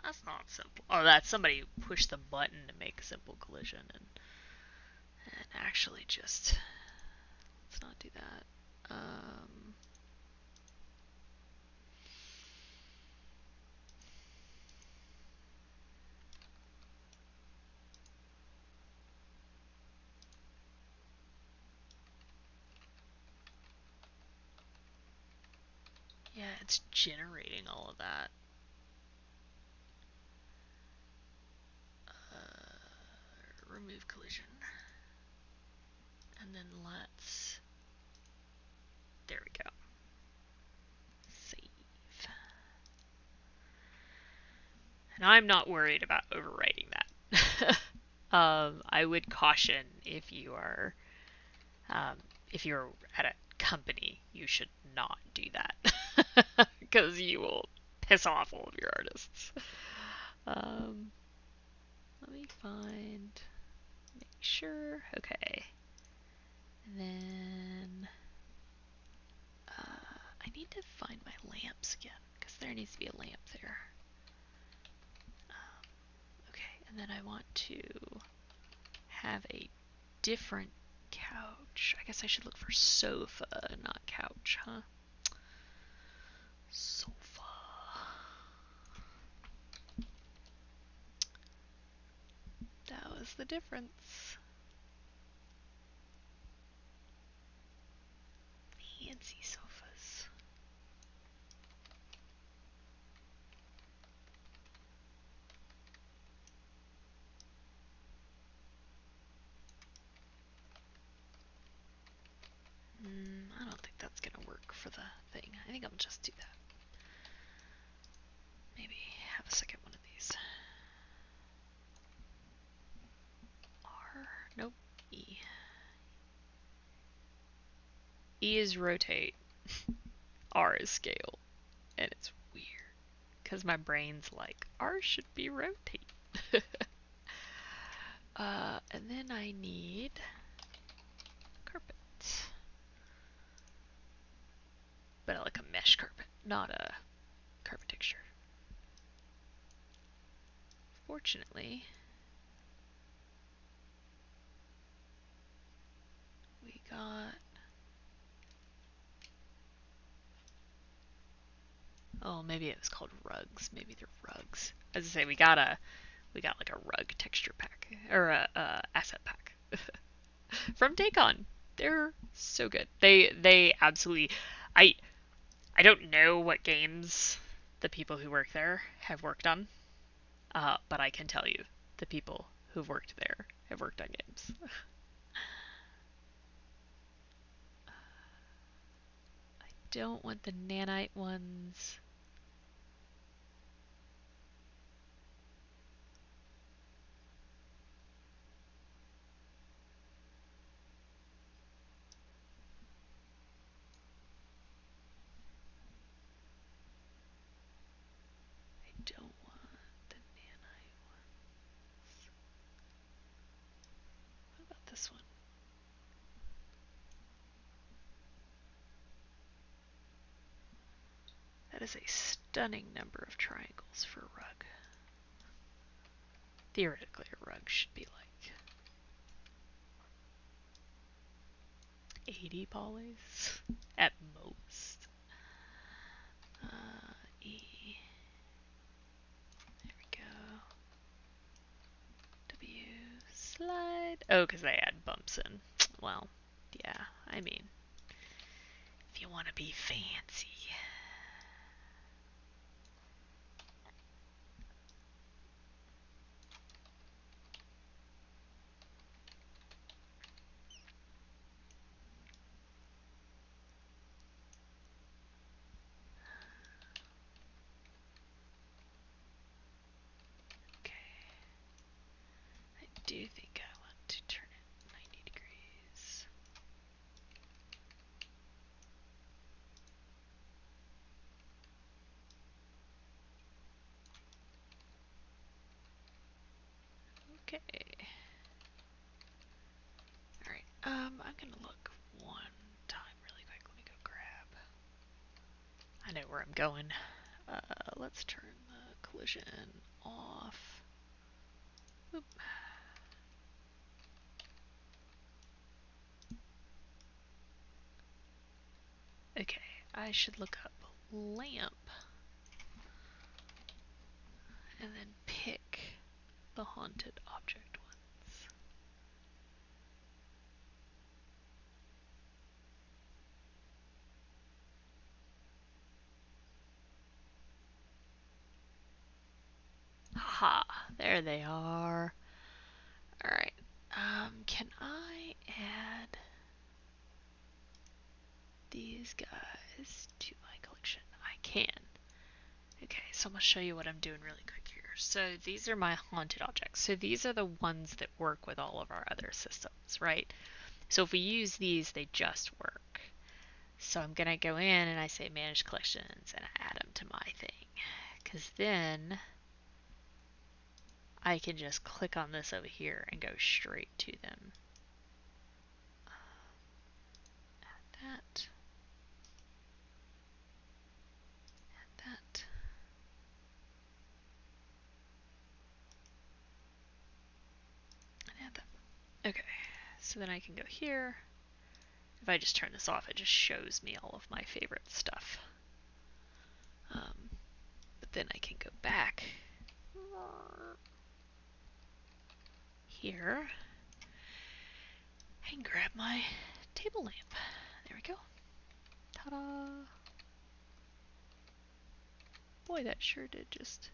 That's not simple. Oh, that's somebody pushed the button to make a simple collision and actually just, let's not do that. Yeah, it's generating all of that. Remove collision. And then let's, there we go. Save. And I'm not worried about overwriting that. I would caution if you're at a company, you should not do that because you will piss off all of your artists. Let me make sure. Okay, and then I need to find my lamps again. because there needs to be a lamp there. Okay, and then I want to have a different couch. I guess I should look for sofa, not couch, huh? Sofa. That was the difference. Fancy sofas. I don't think that's gonna work for the thing. I think I'll just do that. Maybe have a second one of these. R, nope, E. E is rotate, R is scale, and it's weird, because my brain's like, R should be rotate. And then I need carpet. But I like a mesh carpet, not a carpet texture. Fortunately, we got... Oh, maybe it was called rugs. Maybe they're rugs. As I say, we got like a rug texture pack, or a asset pack from Dacon. They're so good. They absolutely. I don't know what games the people who work there have worked on, but I can tell you the people who've worked there have worked on games. I don't want the nanite ones. I don't want the nanite ones. What about this one? That is a stunning number of triangles for a rug. Theoretically, a rug should be like 80 polys at most. E. There we go. W. Slide. Oh, because they add bumps in. Well, yeah, I mean, if you want to be fancy. Okay. I do think I want to turn it 90 degrees. Okay. Alright, I'm gonna look one time really quick. Let me go grab. I know where I'm going. Let's turn the collision off. Oop. Okay, I should look up lamp and then pick the haunted object ones. Haha, there they are. Alright, can I add these guys to my collection? I can. Okay, so I'm going to show you what I'm doing really quick here. So these are my haunted objects. So these are the ones that work with all of our other systems, right? So if we use these, they just work. So I'm going to go in and I say manage collections and I add them to my thing. Because then I can just click on this over here and go straight to them. Add that. Add that. So then I can go here. If I just turn this off, it just shows me all of my favorite stuff. But then I can go back here and grab my table lamp. There we go. Ta-da! Boy, that sure did just...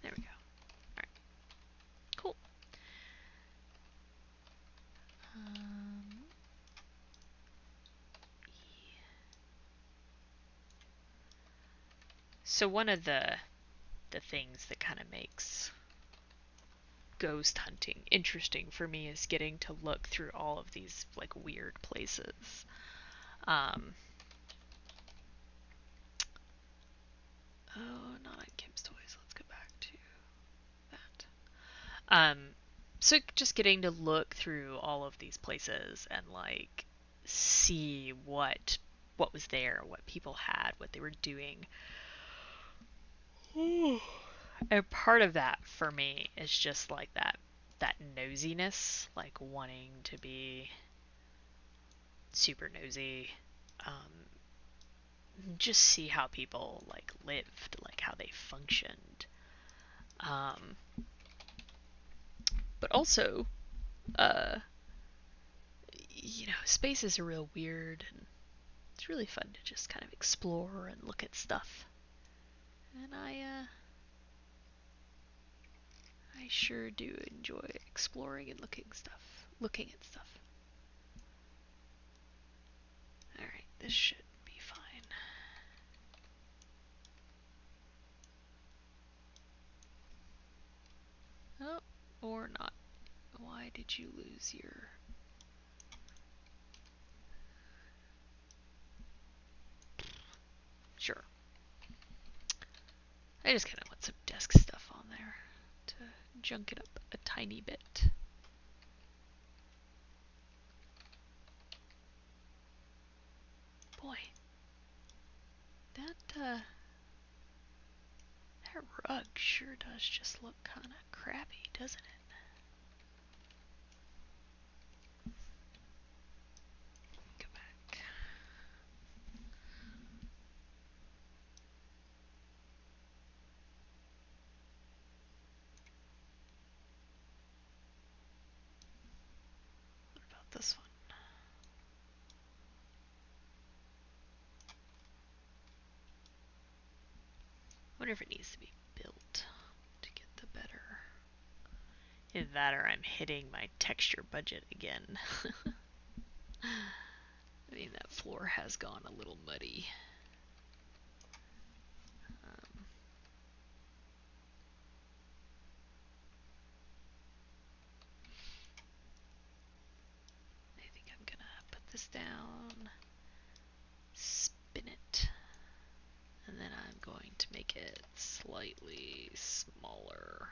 There we go. Alright. Cool. So one of the things that kind of makes ghost hunting interesting for me is getting to look through all of these like weird places. Oh, not on Kim's Toys. Let's go back to that. So just getting to look through all of these places and like see what was there, what people had, what they were doing. And part of that for me is just like that nosiness, like wanting to be super nosy. Just see how people like lived, like how they functioned. But also, spaces are real weird, and it's really fun to just kind of explore and look at stuff. And I sure do enjoy exploring and looking at stuff. Alright, this should be fine. Oh, or not. Why did you lose your... Sure. I just kind of want some desk stuff on there to junk it up a tiny bit. Boy, that rug sure does just look kind of crappy, doesn't it? Go back. What about this one? I wonder if it needs to be built to get the better. Either that or I'm hitting my texture budget again. I mean, that floor has gone a little muddy. I think I'm gonna put this down, spin it, and then I'm going to make it slightly smaller.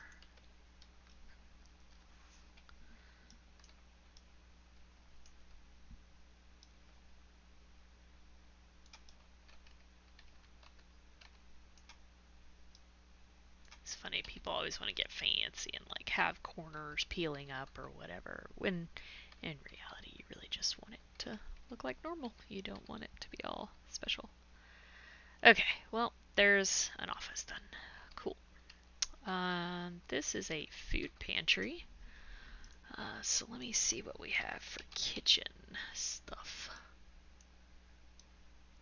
It's funny, people always want to get fancy and like have corners peeling up or whatever, when in reality you really just want it to look like normal. You don't want it to be all special. Okay, well, there's an office done. Cool. This is a food pantry. So let me see what we have for kitchen stuff.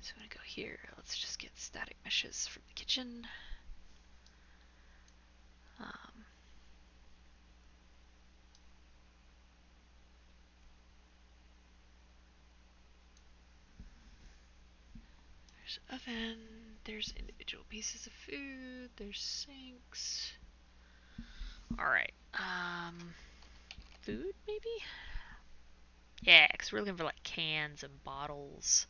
So I'm gonna go here. Let's just get static meshes from the kitchen. There's oven. There's individual pieces of food. There's sinks. All right. Food maybe? Yeah, because we're looking for like cans and bottles.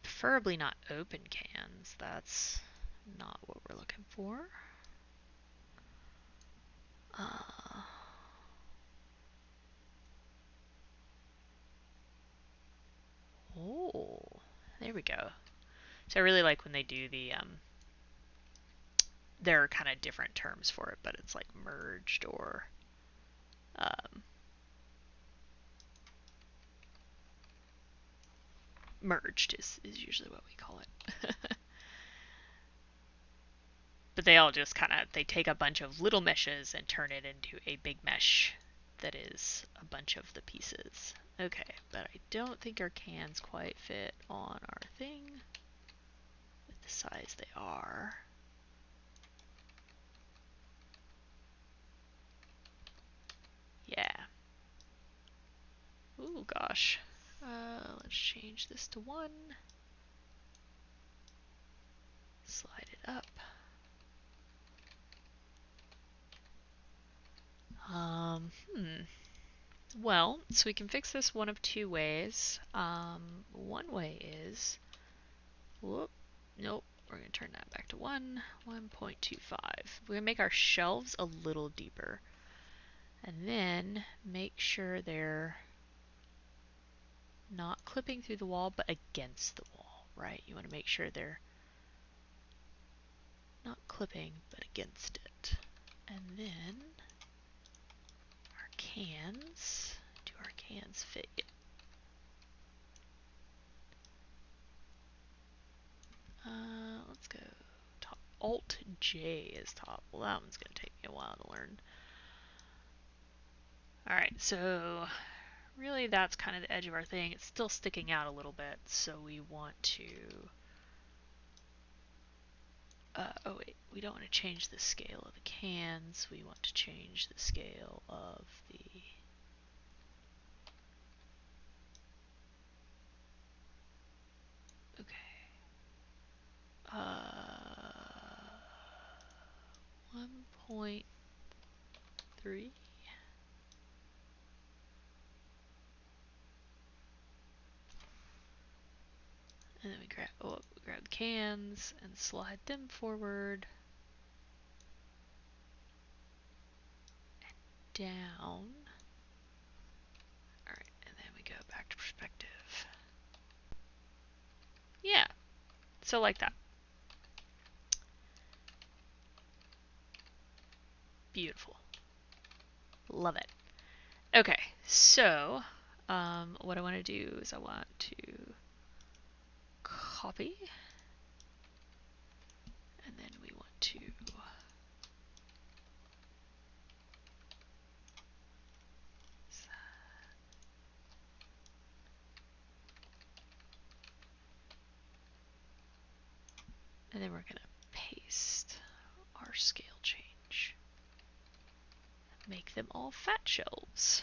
Preferably not open cans. That's not what we're looking for. Oh, there we go. So I really like when they do the there are kind of different terms for it, but it's like merged or merged is usually what we call it. But they all just kind of, they take a bunch of little meshes and turn it into a big mesh that is a bunch of the pieces. Okay, but I don't think our cans quite fit on our thing with the size they are. Yeah. Ooh, gosh. Let's change this to 1. Slide it up. Well, so we can fix this one of 2 ways. One way is, whoop, nope, we're going to turn that back to 1, 1.25. We're going to make our shelves a little deeper. And then make sure they're not clipping through the wall, but against the wall, right? You want to make sure they're not clipping, but against it. And then our cans, do our cans fit? Let's go top. Alt J is top. Well, that one's going to take me a while to learn. Alright, so really that's kind of the edge of our thing. It's still sticking out a little bit, so we want to... oh wait, we don't want to change the scale of the cans. We want to change the scale of the... Okay. 1.3. And then we grab the cans and slide them forward and down. Alright, and then we go back to perspective. Yeah, so like that. Beautiful. Love it. Okay, so what I want to do is I want to copy, and then we want to and then we're going to paste our scale change. Make them all fat shelves.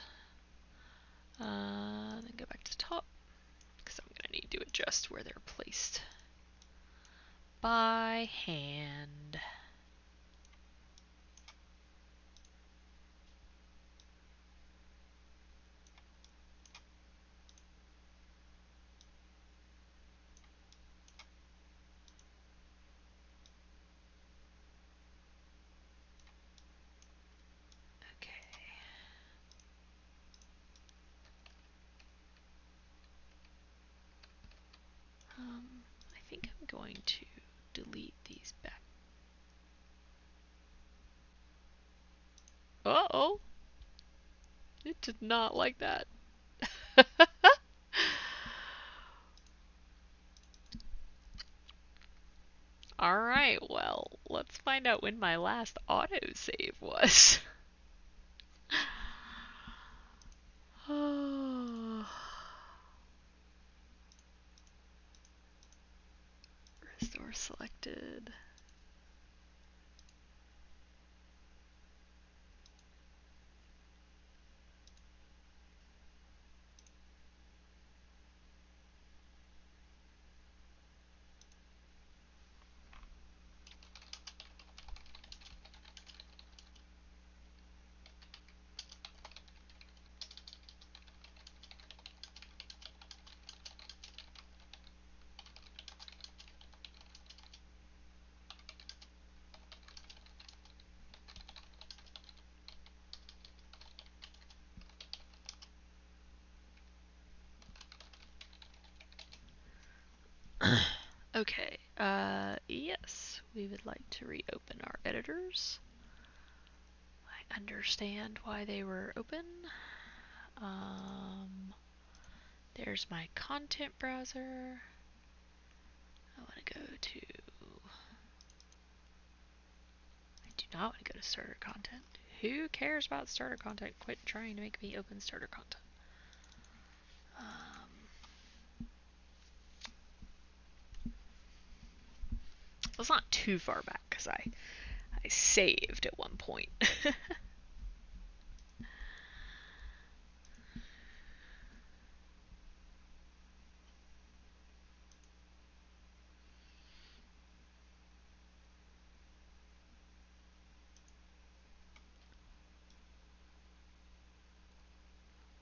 Then go back to the top, because I'm going to need to adjust where they're placed by hand. I think I'm going to delete these back. Uh-oh! It did not like that. Alright, well, let's find out when my last autosave was. Restore selected. we would like to reopen our editors. I understand why they were open. There's my content browser. I want to go to... I do not want to go to starter content. Who cares about starter content? Quit trying to make me open starter content. Well, it's not too far back because I saved at one point.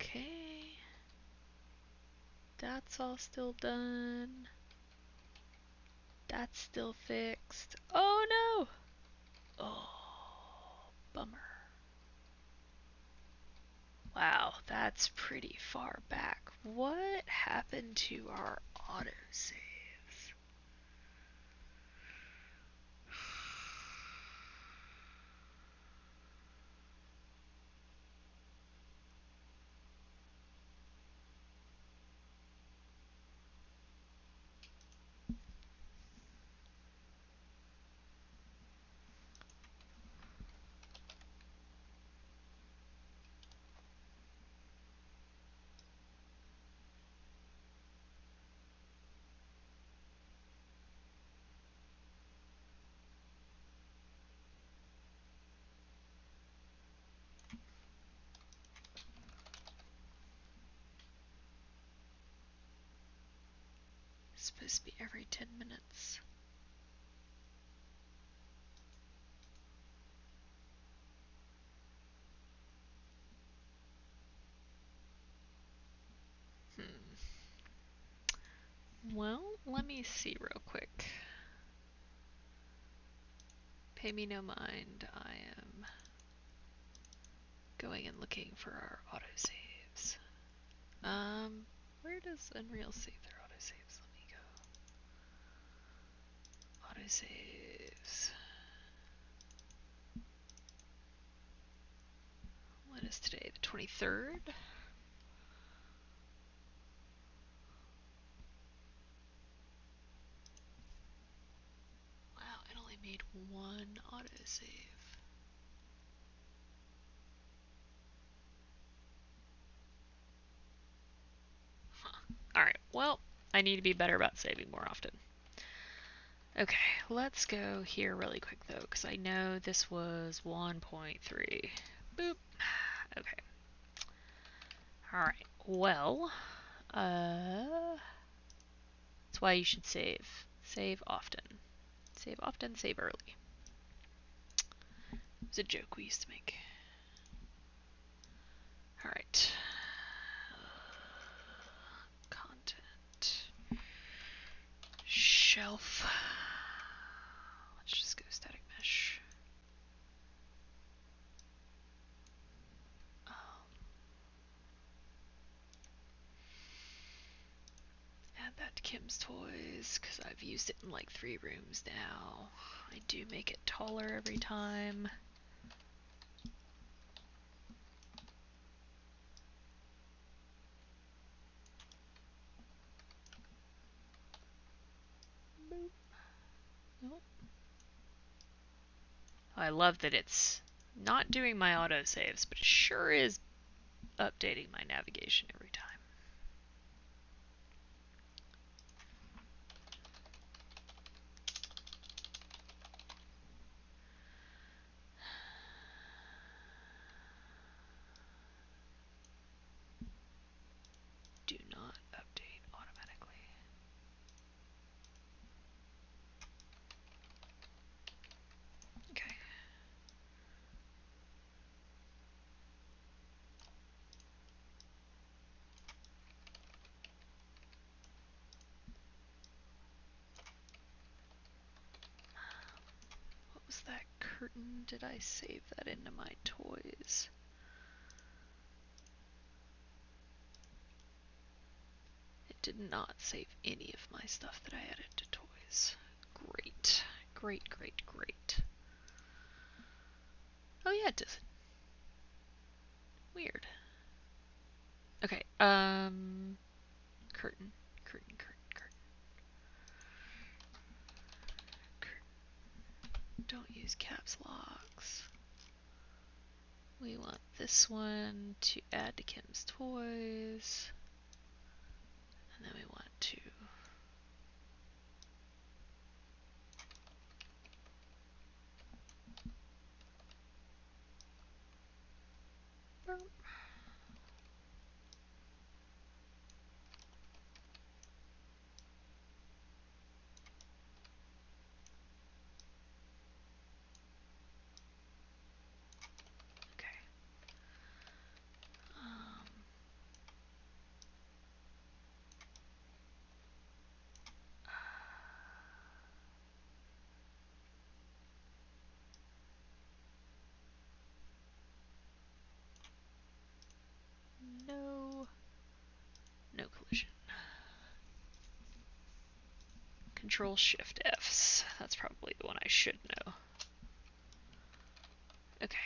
Okay. That's all still done. That's still fixed. Oh no! Oh, bummer. Wow, that's pretty far back. What happened to our autosave? It's supposed to be every 10 minutes. Well, let me see real quick. Pay me no mind. I am going and looking for our autosaves. Where does Unreal save their autosaves? Let me go. Autosaves. What is today? The 23rd? Wow, it only made one autosave. Huh. Alright, well, I need to be better about saving more often. Okay, let's go here really quick though, because I know this was 1.3. Boop. Okay. Alright, well, that's why you should save. Save often. Save often, save early. It was a joke we used to make. Alright. Content. Shelf. Let's just go static mesh. Add that to Kim's Toys, because I've used it in like 3 rooms now. I do make it taller every time. Boop. Nope. I love that it's not doing my autosaves, but it sure is updating my navigation every time. Do not update automatically. Okay. What was that curtain? Did I save that into my toys? It did not save any of my stuff that I added to toys. Great. Great, great, great. Oh yeah, it does. Weird. Okay, curtain, curtain, curtain, curtain. Don't use caps locks. We want this one to add to Kim's toys. And then we want to burp. Okay. No. No collision. Control Shift Fs. That's probably the one I should know. Okay.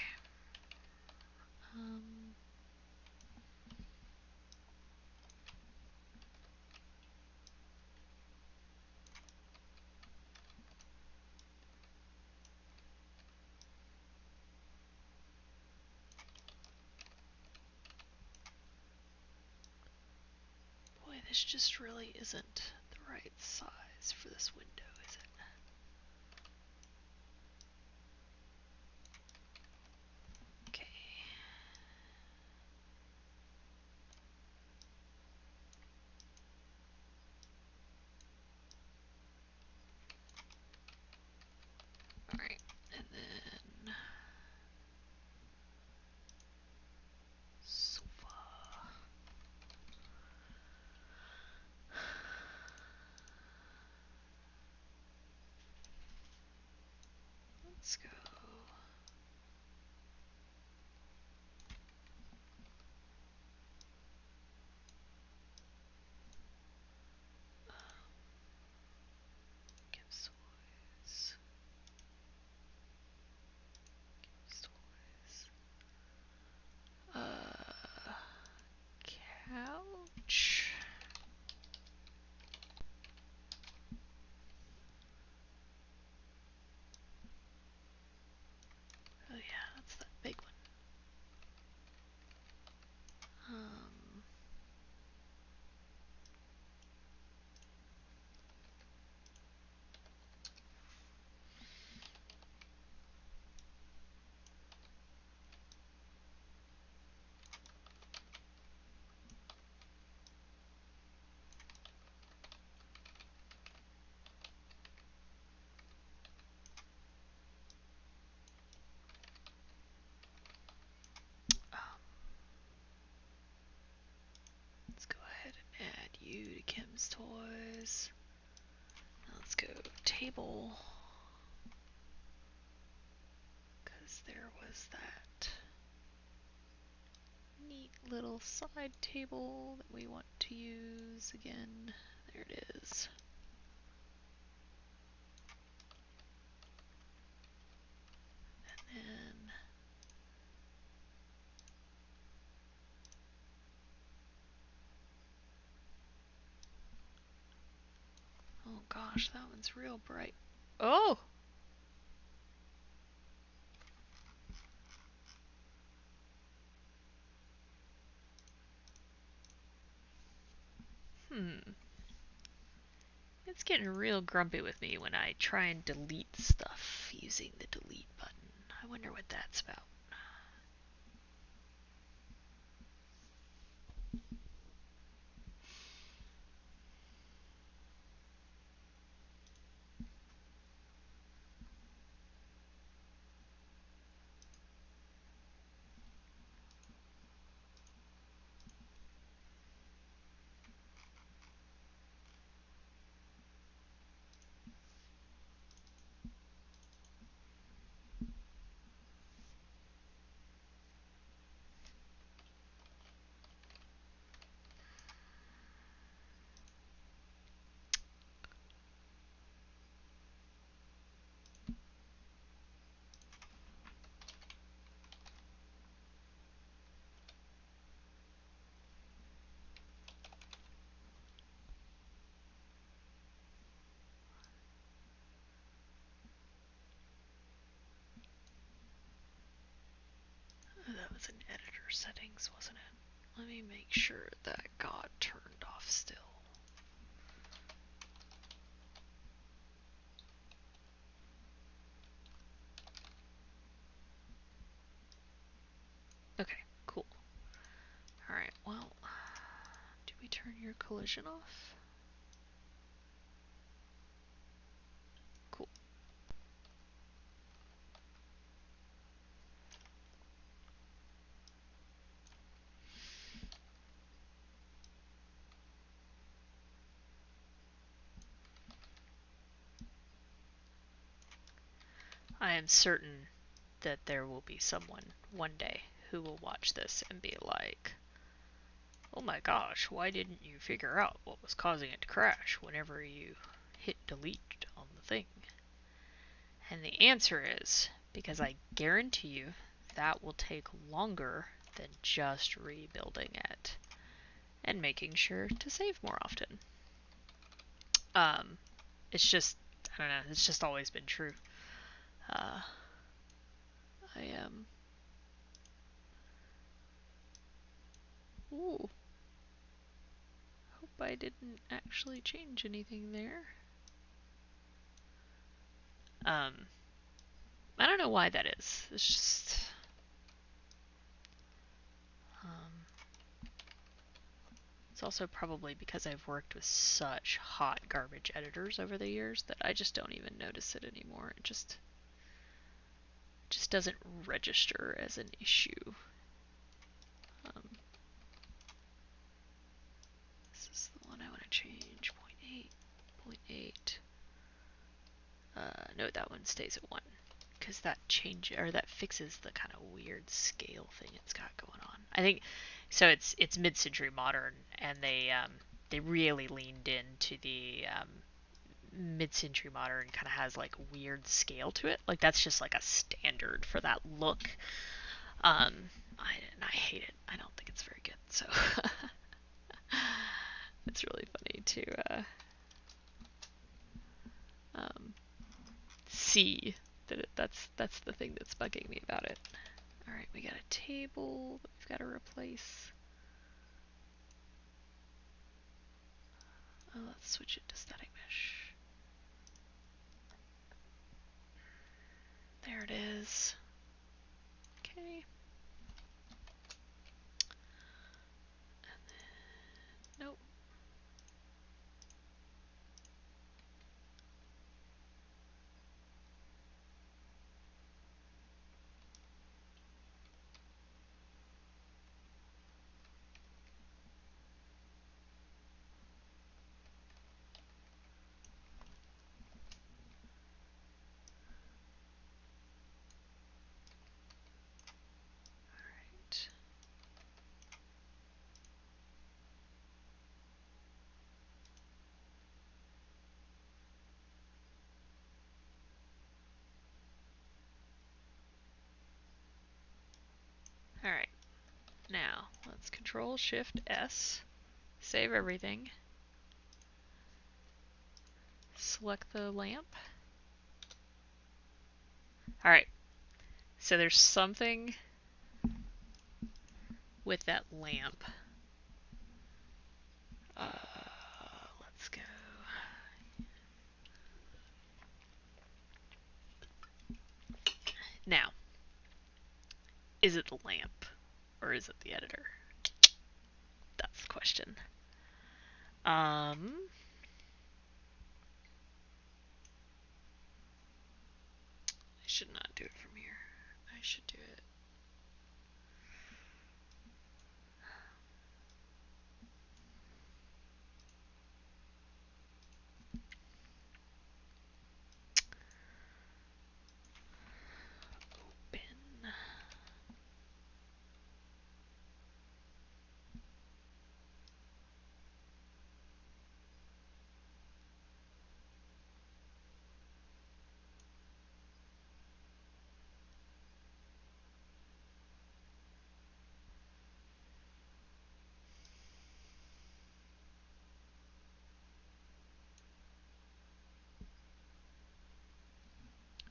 Boy, this just really isn't the right size for this window, is it? Okay. Alright, and then sofa. Let's go. Gives toys. Gives toys. Couch. Oh yeah, that's that big one. Let's go ahead and add you to Kim's toys. Let's go table. Because there was that neat little side table that we want to use again. There it is. And then oh gosh, that one's real bright. Oh! It's getting real grumpy with me when I try and delete stuff using the delete button. I wonder what that's about. was in editor settings, wasn't it? Let me make sure that got turned off still. Okay, cool. Alright, well, do we turn your collision off? Cool. I am certain that there will be someone one day who will watch this and be like, oh my gosh, why didn't you figure out what was causing it to crash whenever you hit delete on the thing? And the answer is because I guarantee you that will take longer than just rebuilding it and making sure to save more often. It's just, I don't know, it's just always been true. Ooh. Hope I didn't actually change anything there. I don't know why that is. It's just, it's also probably because I've worked with such hot garbage editors over the years that I just don't even notice it anymore. It just doesn't register as an issue. This is the one I want to change. 0.8, 0.8. No, that one stays at 1 because that fixes the kind of weird scale thing it's got going on. I think so. It's mid-century modern, and they really leaned into the mid-century modern. Kind of has like weird scale to it. Like that's just like a standard for that look. I hate it. I don't think it's very good. So it's really funny to see that that's the thing that's bugging me about it. All right, we got a table that we've got to replace. Oh, let's switch it to static mesh. There it is. Okay. Nope. All right. Now let's Control Shift S, save everything, select the lamp. All right. So there's something with that lamp. Let's go. Now, is it the lamp or is it the editor? That's the question. I should not do it from here. I should do it. Open.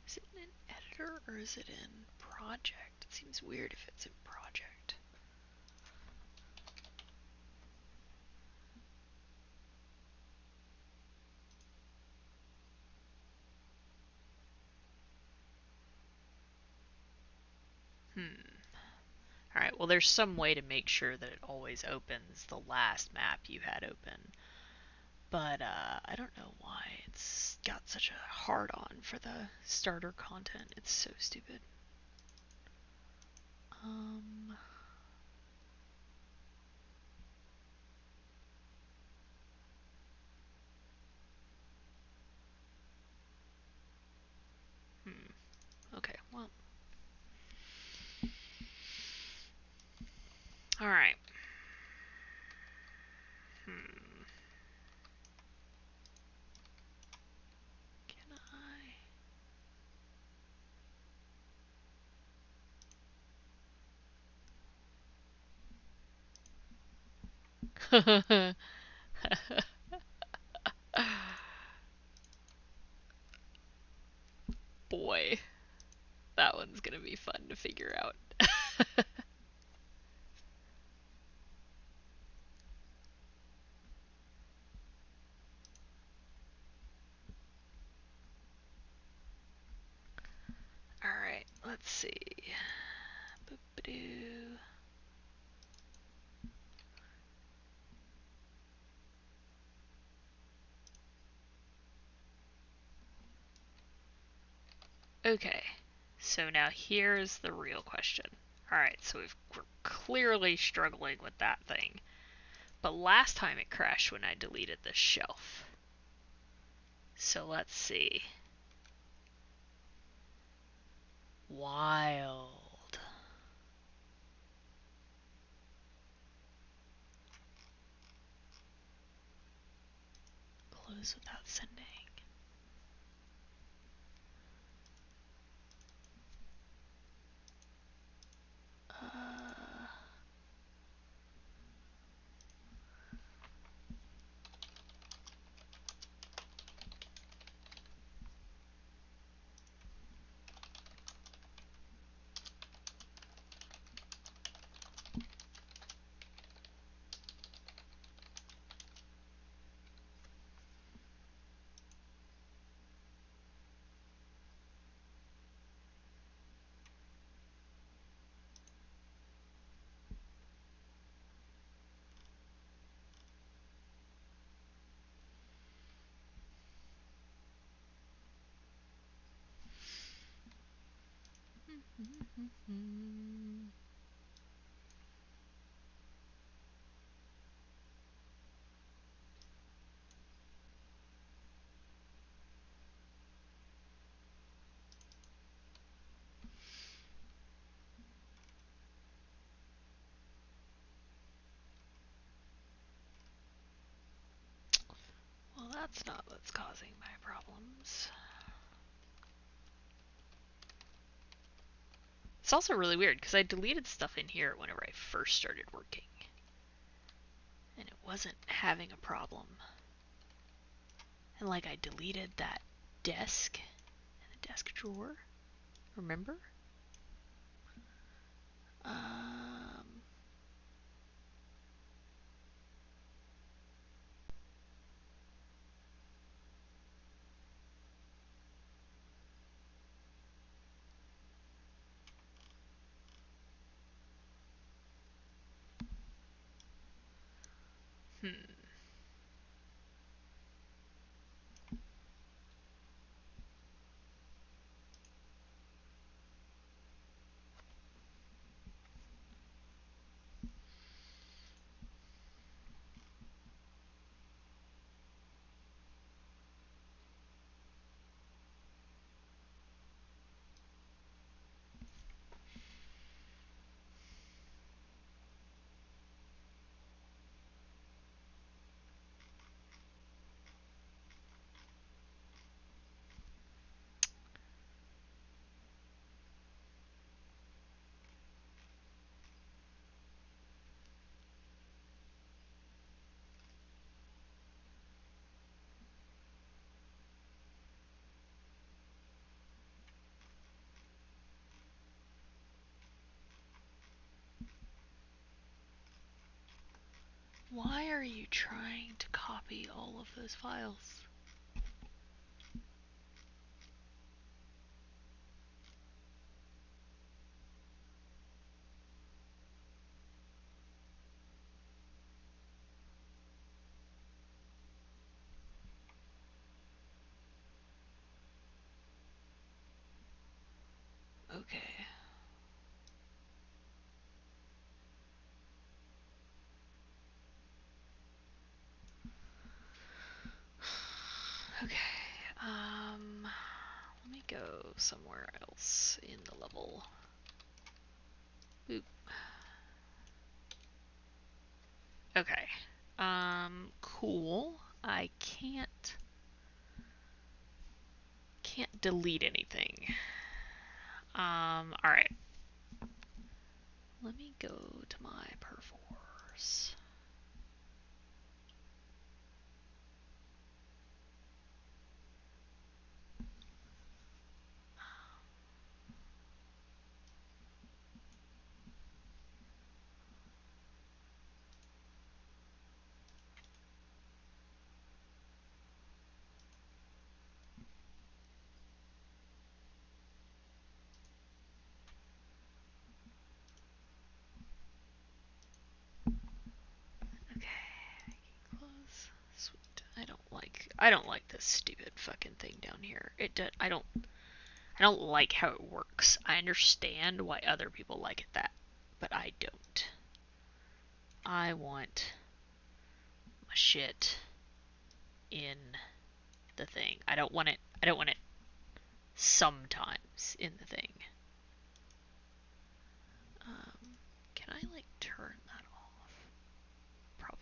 Is it an editor? editor or is it in project? It seems weird if it's in project. Alright, well there's some way to make sure that it always opens the last map you had open. But I don't know why it's got such a hard on for the starter content. It's so stupid. Okay, well. Alright. Can I? Boy, that one's gonna be fun to figure out. Alright, let's see. Boop-a-doo. Okay, so now here's the real question. Alright, so we're clearly struggling with that thing. But last time it crashed when I deleted the shelf. So let's see. Wild. Close without sending. Well, that's not what's causing my problems. It's also really weird because I deleted stuff in here whenever I first started working. And it wasn't having a problem. And like I deleted that desk and the desk drawer. Remember? Why are you trying to copy all of those files? Okay. Okay. Let me go somewhere else in the level. Boop. Okay. Cool. I can't delete anything. Alright. Let me go to my perforce. Okay. Close. Sweet. I don't like this stupid fucking thing down here. I don't like how it works. I understand why other people like it that, but I don't. I want my shit in the thing. I don't want it sometimes in the thing. Can I like turn that off? Probably.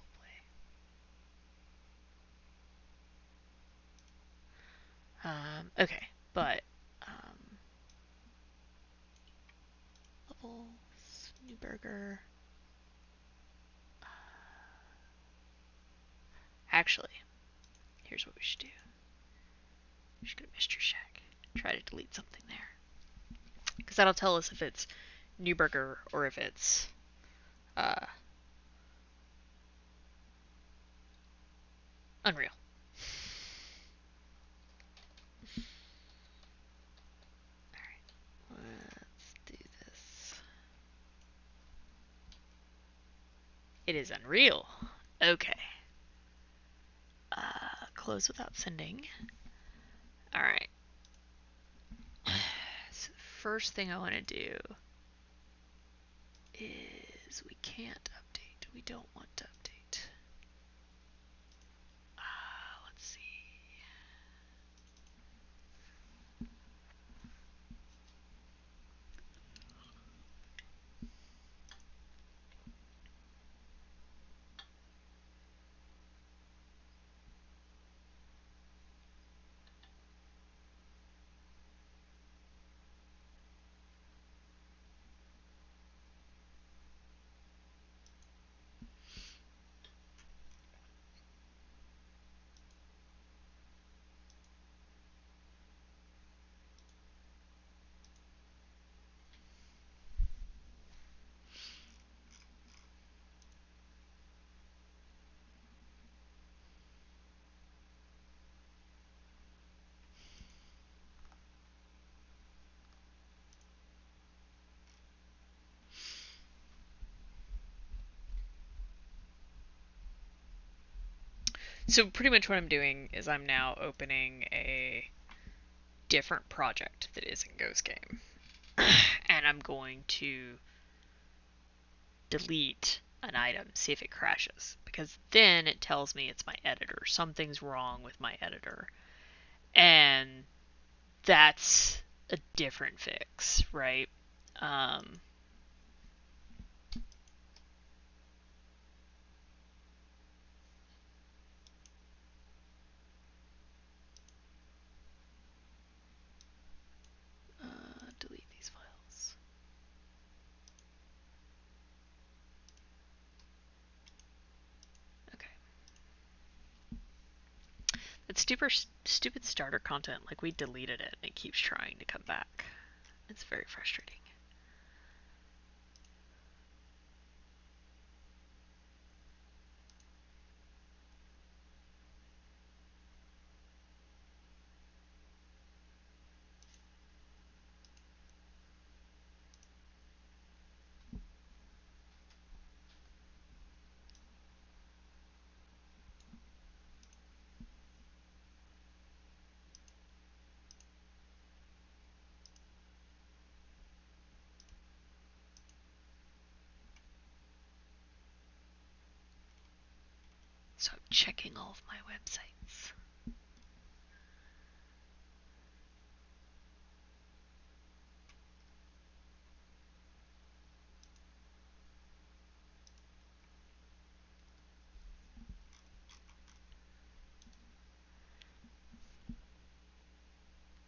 Okay, but levels, new burger. Actually, here's what we should do. We should go to Mystery Shack. Try to delete something there. Because that'll tell us if it's new burger or if it's Unreal. Alright, let's do this. It is Unreal. Okay. Close without sending. Alright. So first thing I want to do is we can't update. We don't want to update. Let's see. So pretty much what I'm doing is I'm now opening a different project that isn't Ghost Game. And I'm going to delete an item, see if it crashes. Because then it tells me it's my editor. Something's wrong with my editor. And that's a different fix, right? Delete these files. Okay. That stupid starter content, like we deleted it and it keeps trying to come back. It's very frustrating. So I'm checking all of my websites.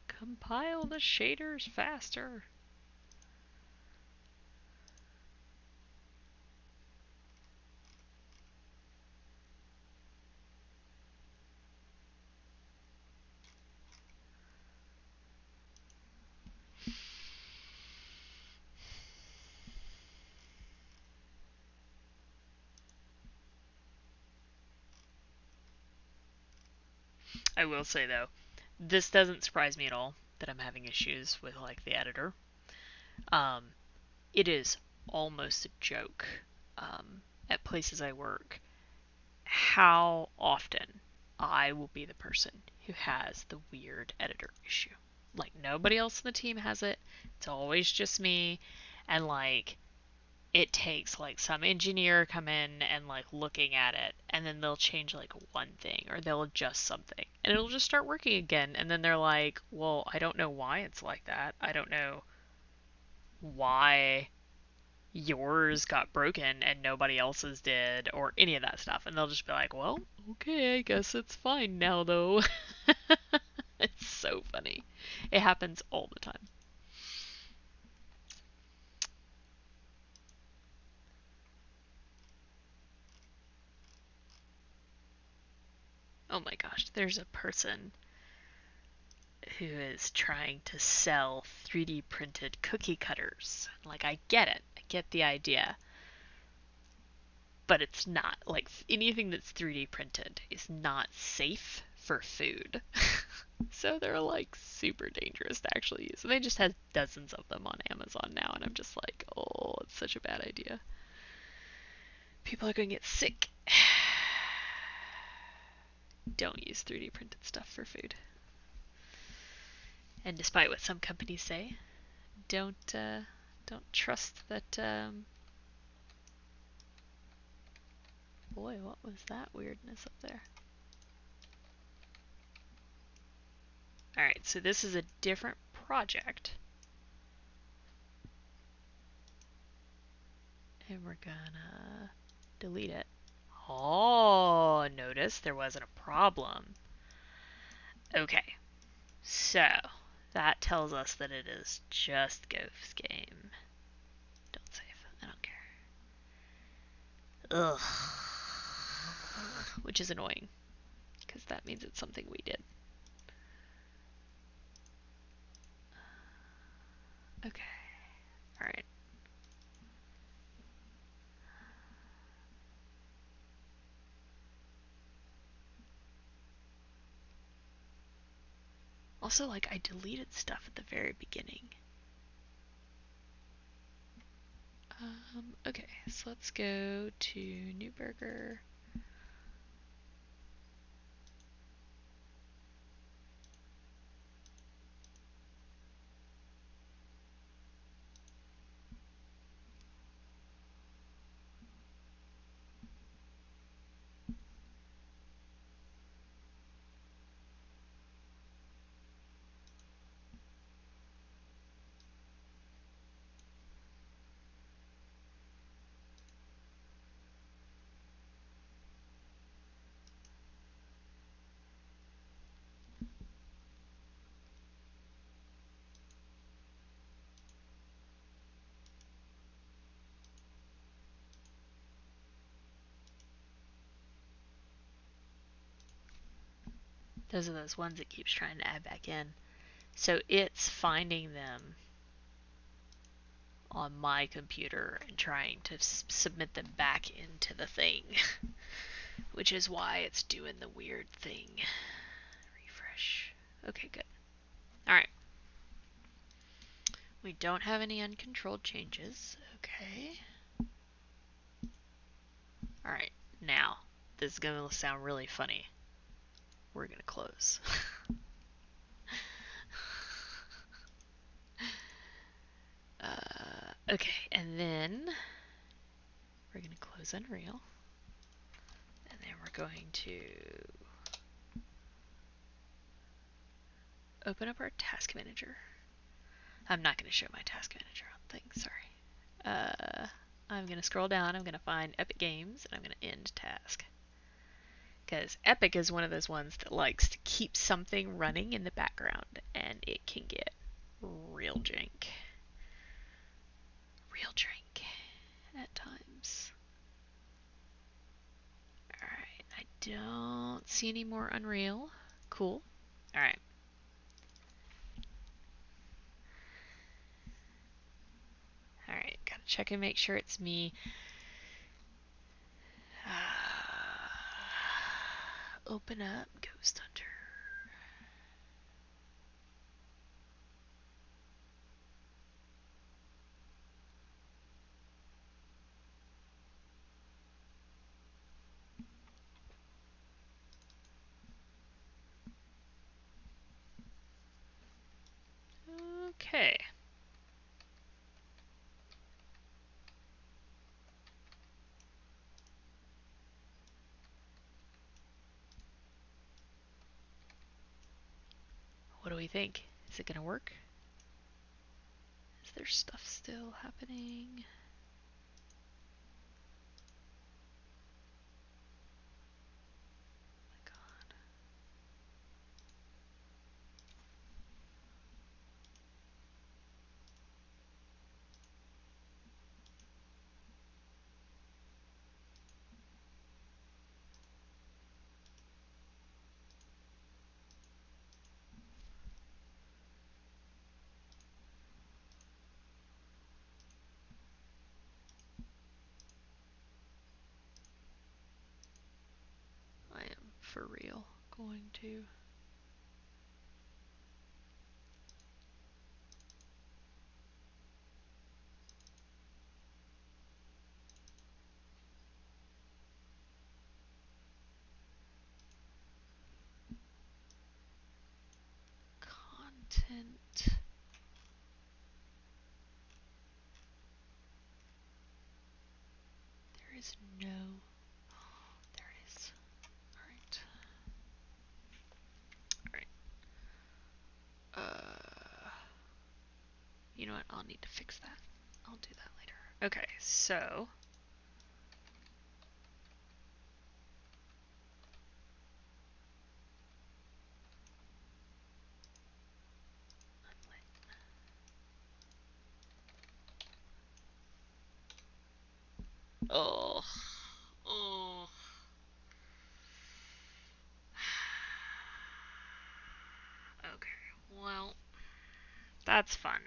Compile the shaders faster. I will say though, this doesn't surprise me at all that I'm having issues with like the editor. Um, it is almost a joke at places I work how often I will be the person who has the weird editor issue. Like nobody else in the team has it. It's always just me. And like it takes like some engineer come in and like looking at it and then they'll change like one thing or they'll adjust something and it'll just start working again and then they're like, "Well, I don't know why it's like that. I don't know why yours got broken and nobody else's did or any of that stuff." And they'll just be like, "Well, okay, I guess it's fine now though." It's so funny. It happens all the time. Oh my gosh, there's a person who is trying to sell 3D printed cookie cutters. Like, I get it. I get the idea. But it's not. Like, anything that's 3D printed is not safe for food. So they're like super dangerous to actually use. And they just have dozens of them on Amazon now. And I'm just like, oh, it's such a bad idea. People are going to get sick. Don't use 3D printed stuff for food. And despite what some companies say, don't trust that. Boy, what was that weirdness up there? All right, so this is a different project, and we're gonna delete it. Oh, notice there wasn't a problem. Okay, so that tells us that it is just Ghost Game. Don't save. I don't care. Ugh. Which is annoying, because that means it's something we did. Okay. Alright. Also, like, I deleted stuff at the very beginning. Okay, so let's go to New Burger. Those are those ones it keeps trying to add back in. So it's finding them on my computer and trying to submit them back into the thing. Which is why it's doing the weird thing. Refresh. Okay, good. Alright. We don't have any uncontrolled changes. Okay. Alright, now, this is going to sound really funny. We're going to close. Okay, and then we're going to close Unreal. And then we're going to open up our task manager. I'm not going to show my task manager on things, sorry. I'm going to scroll down, I'm going to find Epic Games, and I'm going to end task. Because Epic is one of those ones that likes to keep something running in the background, and it can get real jank. Real drink at times. Alright, I don't see any more Unreal. Cool. Alright. Alright, gotta check and make sure it's me. Open up Ghost Hunter. Okay. What do we think? Is it gonna work? Is there stuff still happening? Oh my god. I am for real going to. Content. There is no. There is. Alright. Alright. You know what? I'll need to fix that. I'll do that later. Okay, so. Oh. Oh. Okay, well, that's fun.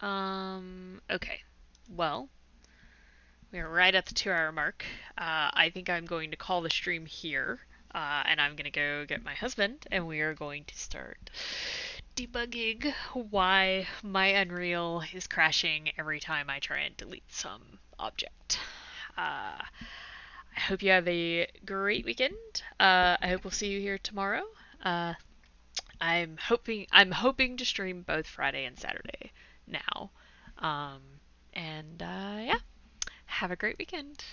Alright. Okay. Well, we're right at the 2 hour mark. I think I'm going to call the stream here. And I'm going to go get my husband, and we are going to start debugging why my Unreal is crashing every time I try and delete some object. I hope you have a great weekend. I hope we'll see you here tomorrow. I'm hoping to stream both Friday and Saturday now. And yeah, have a great weekend.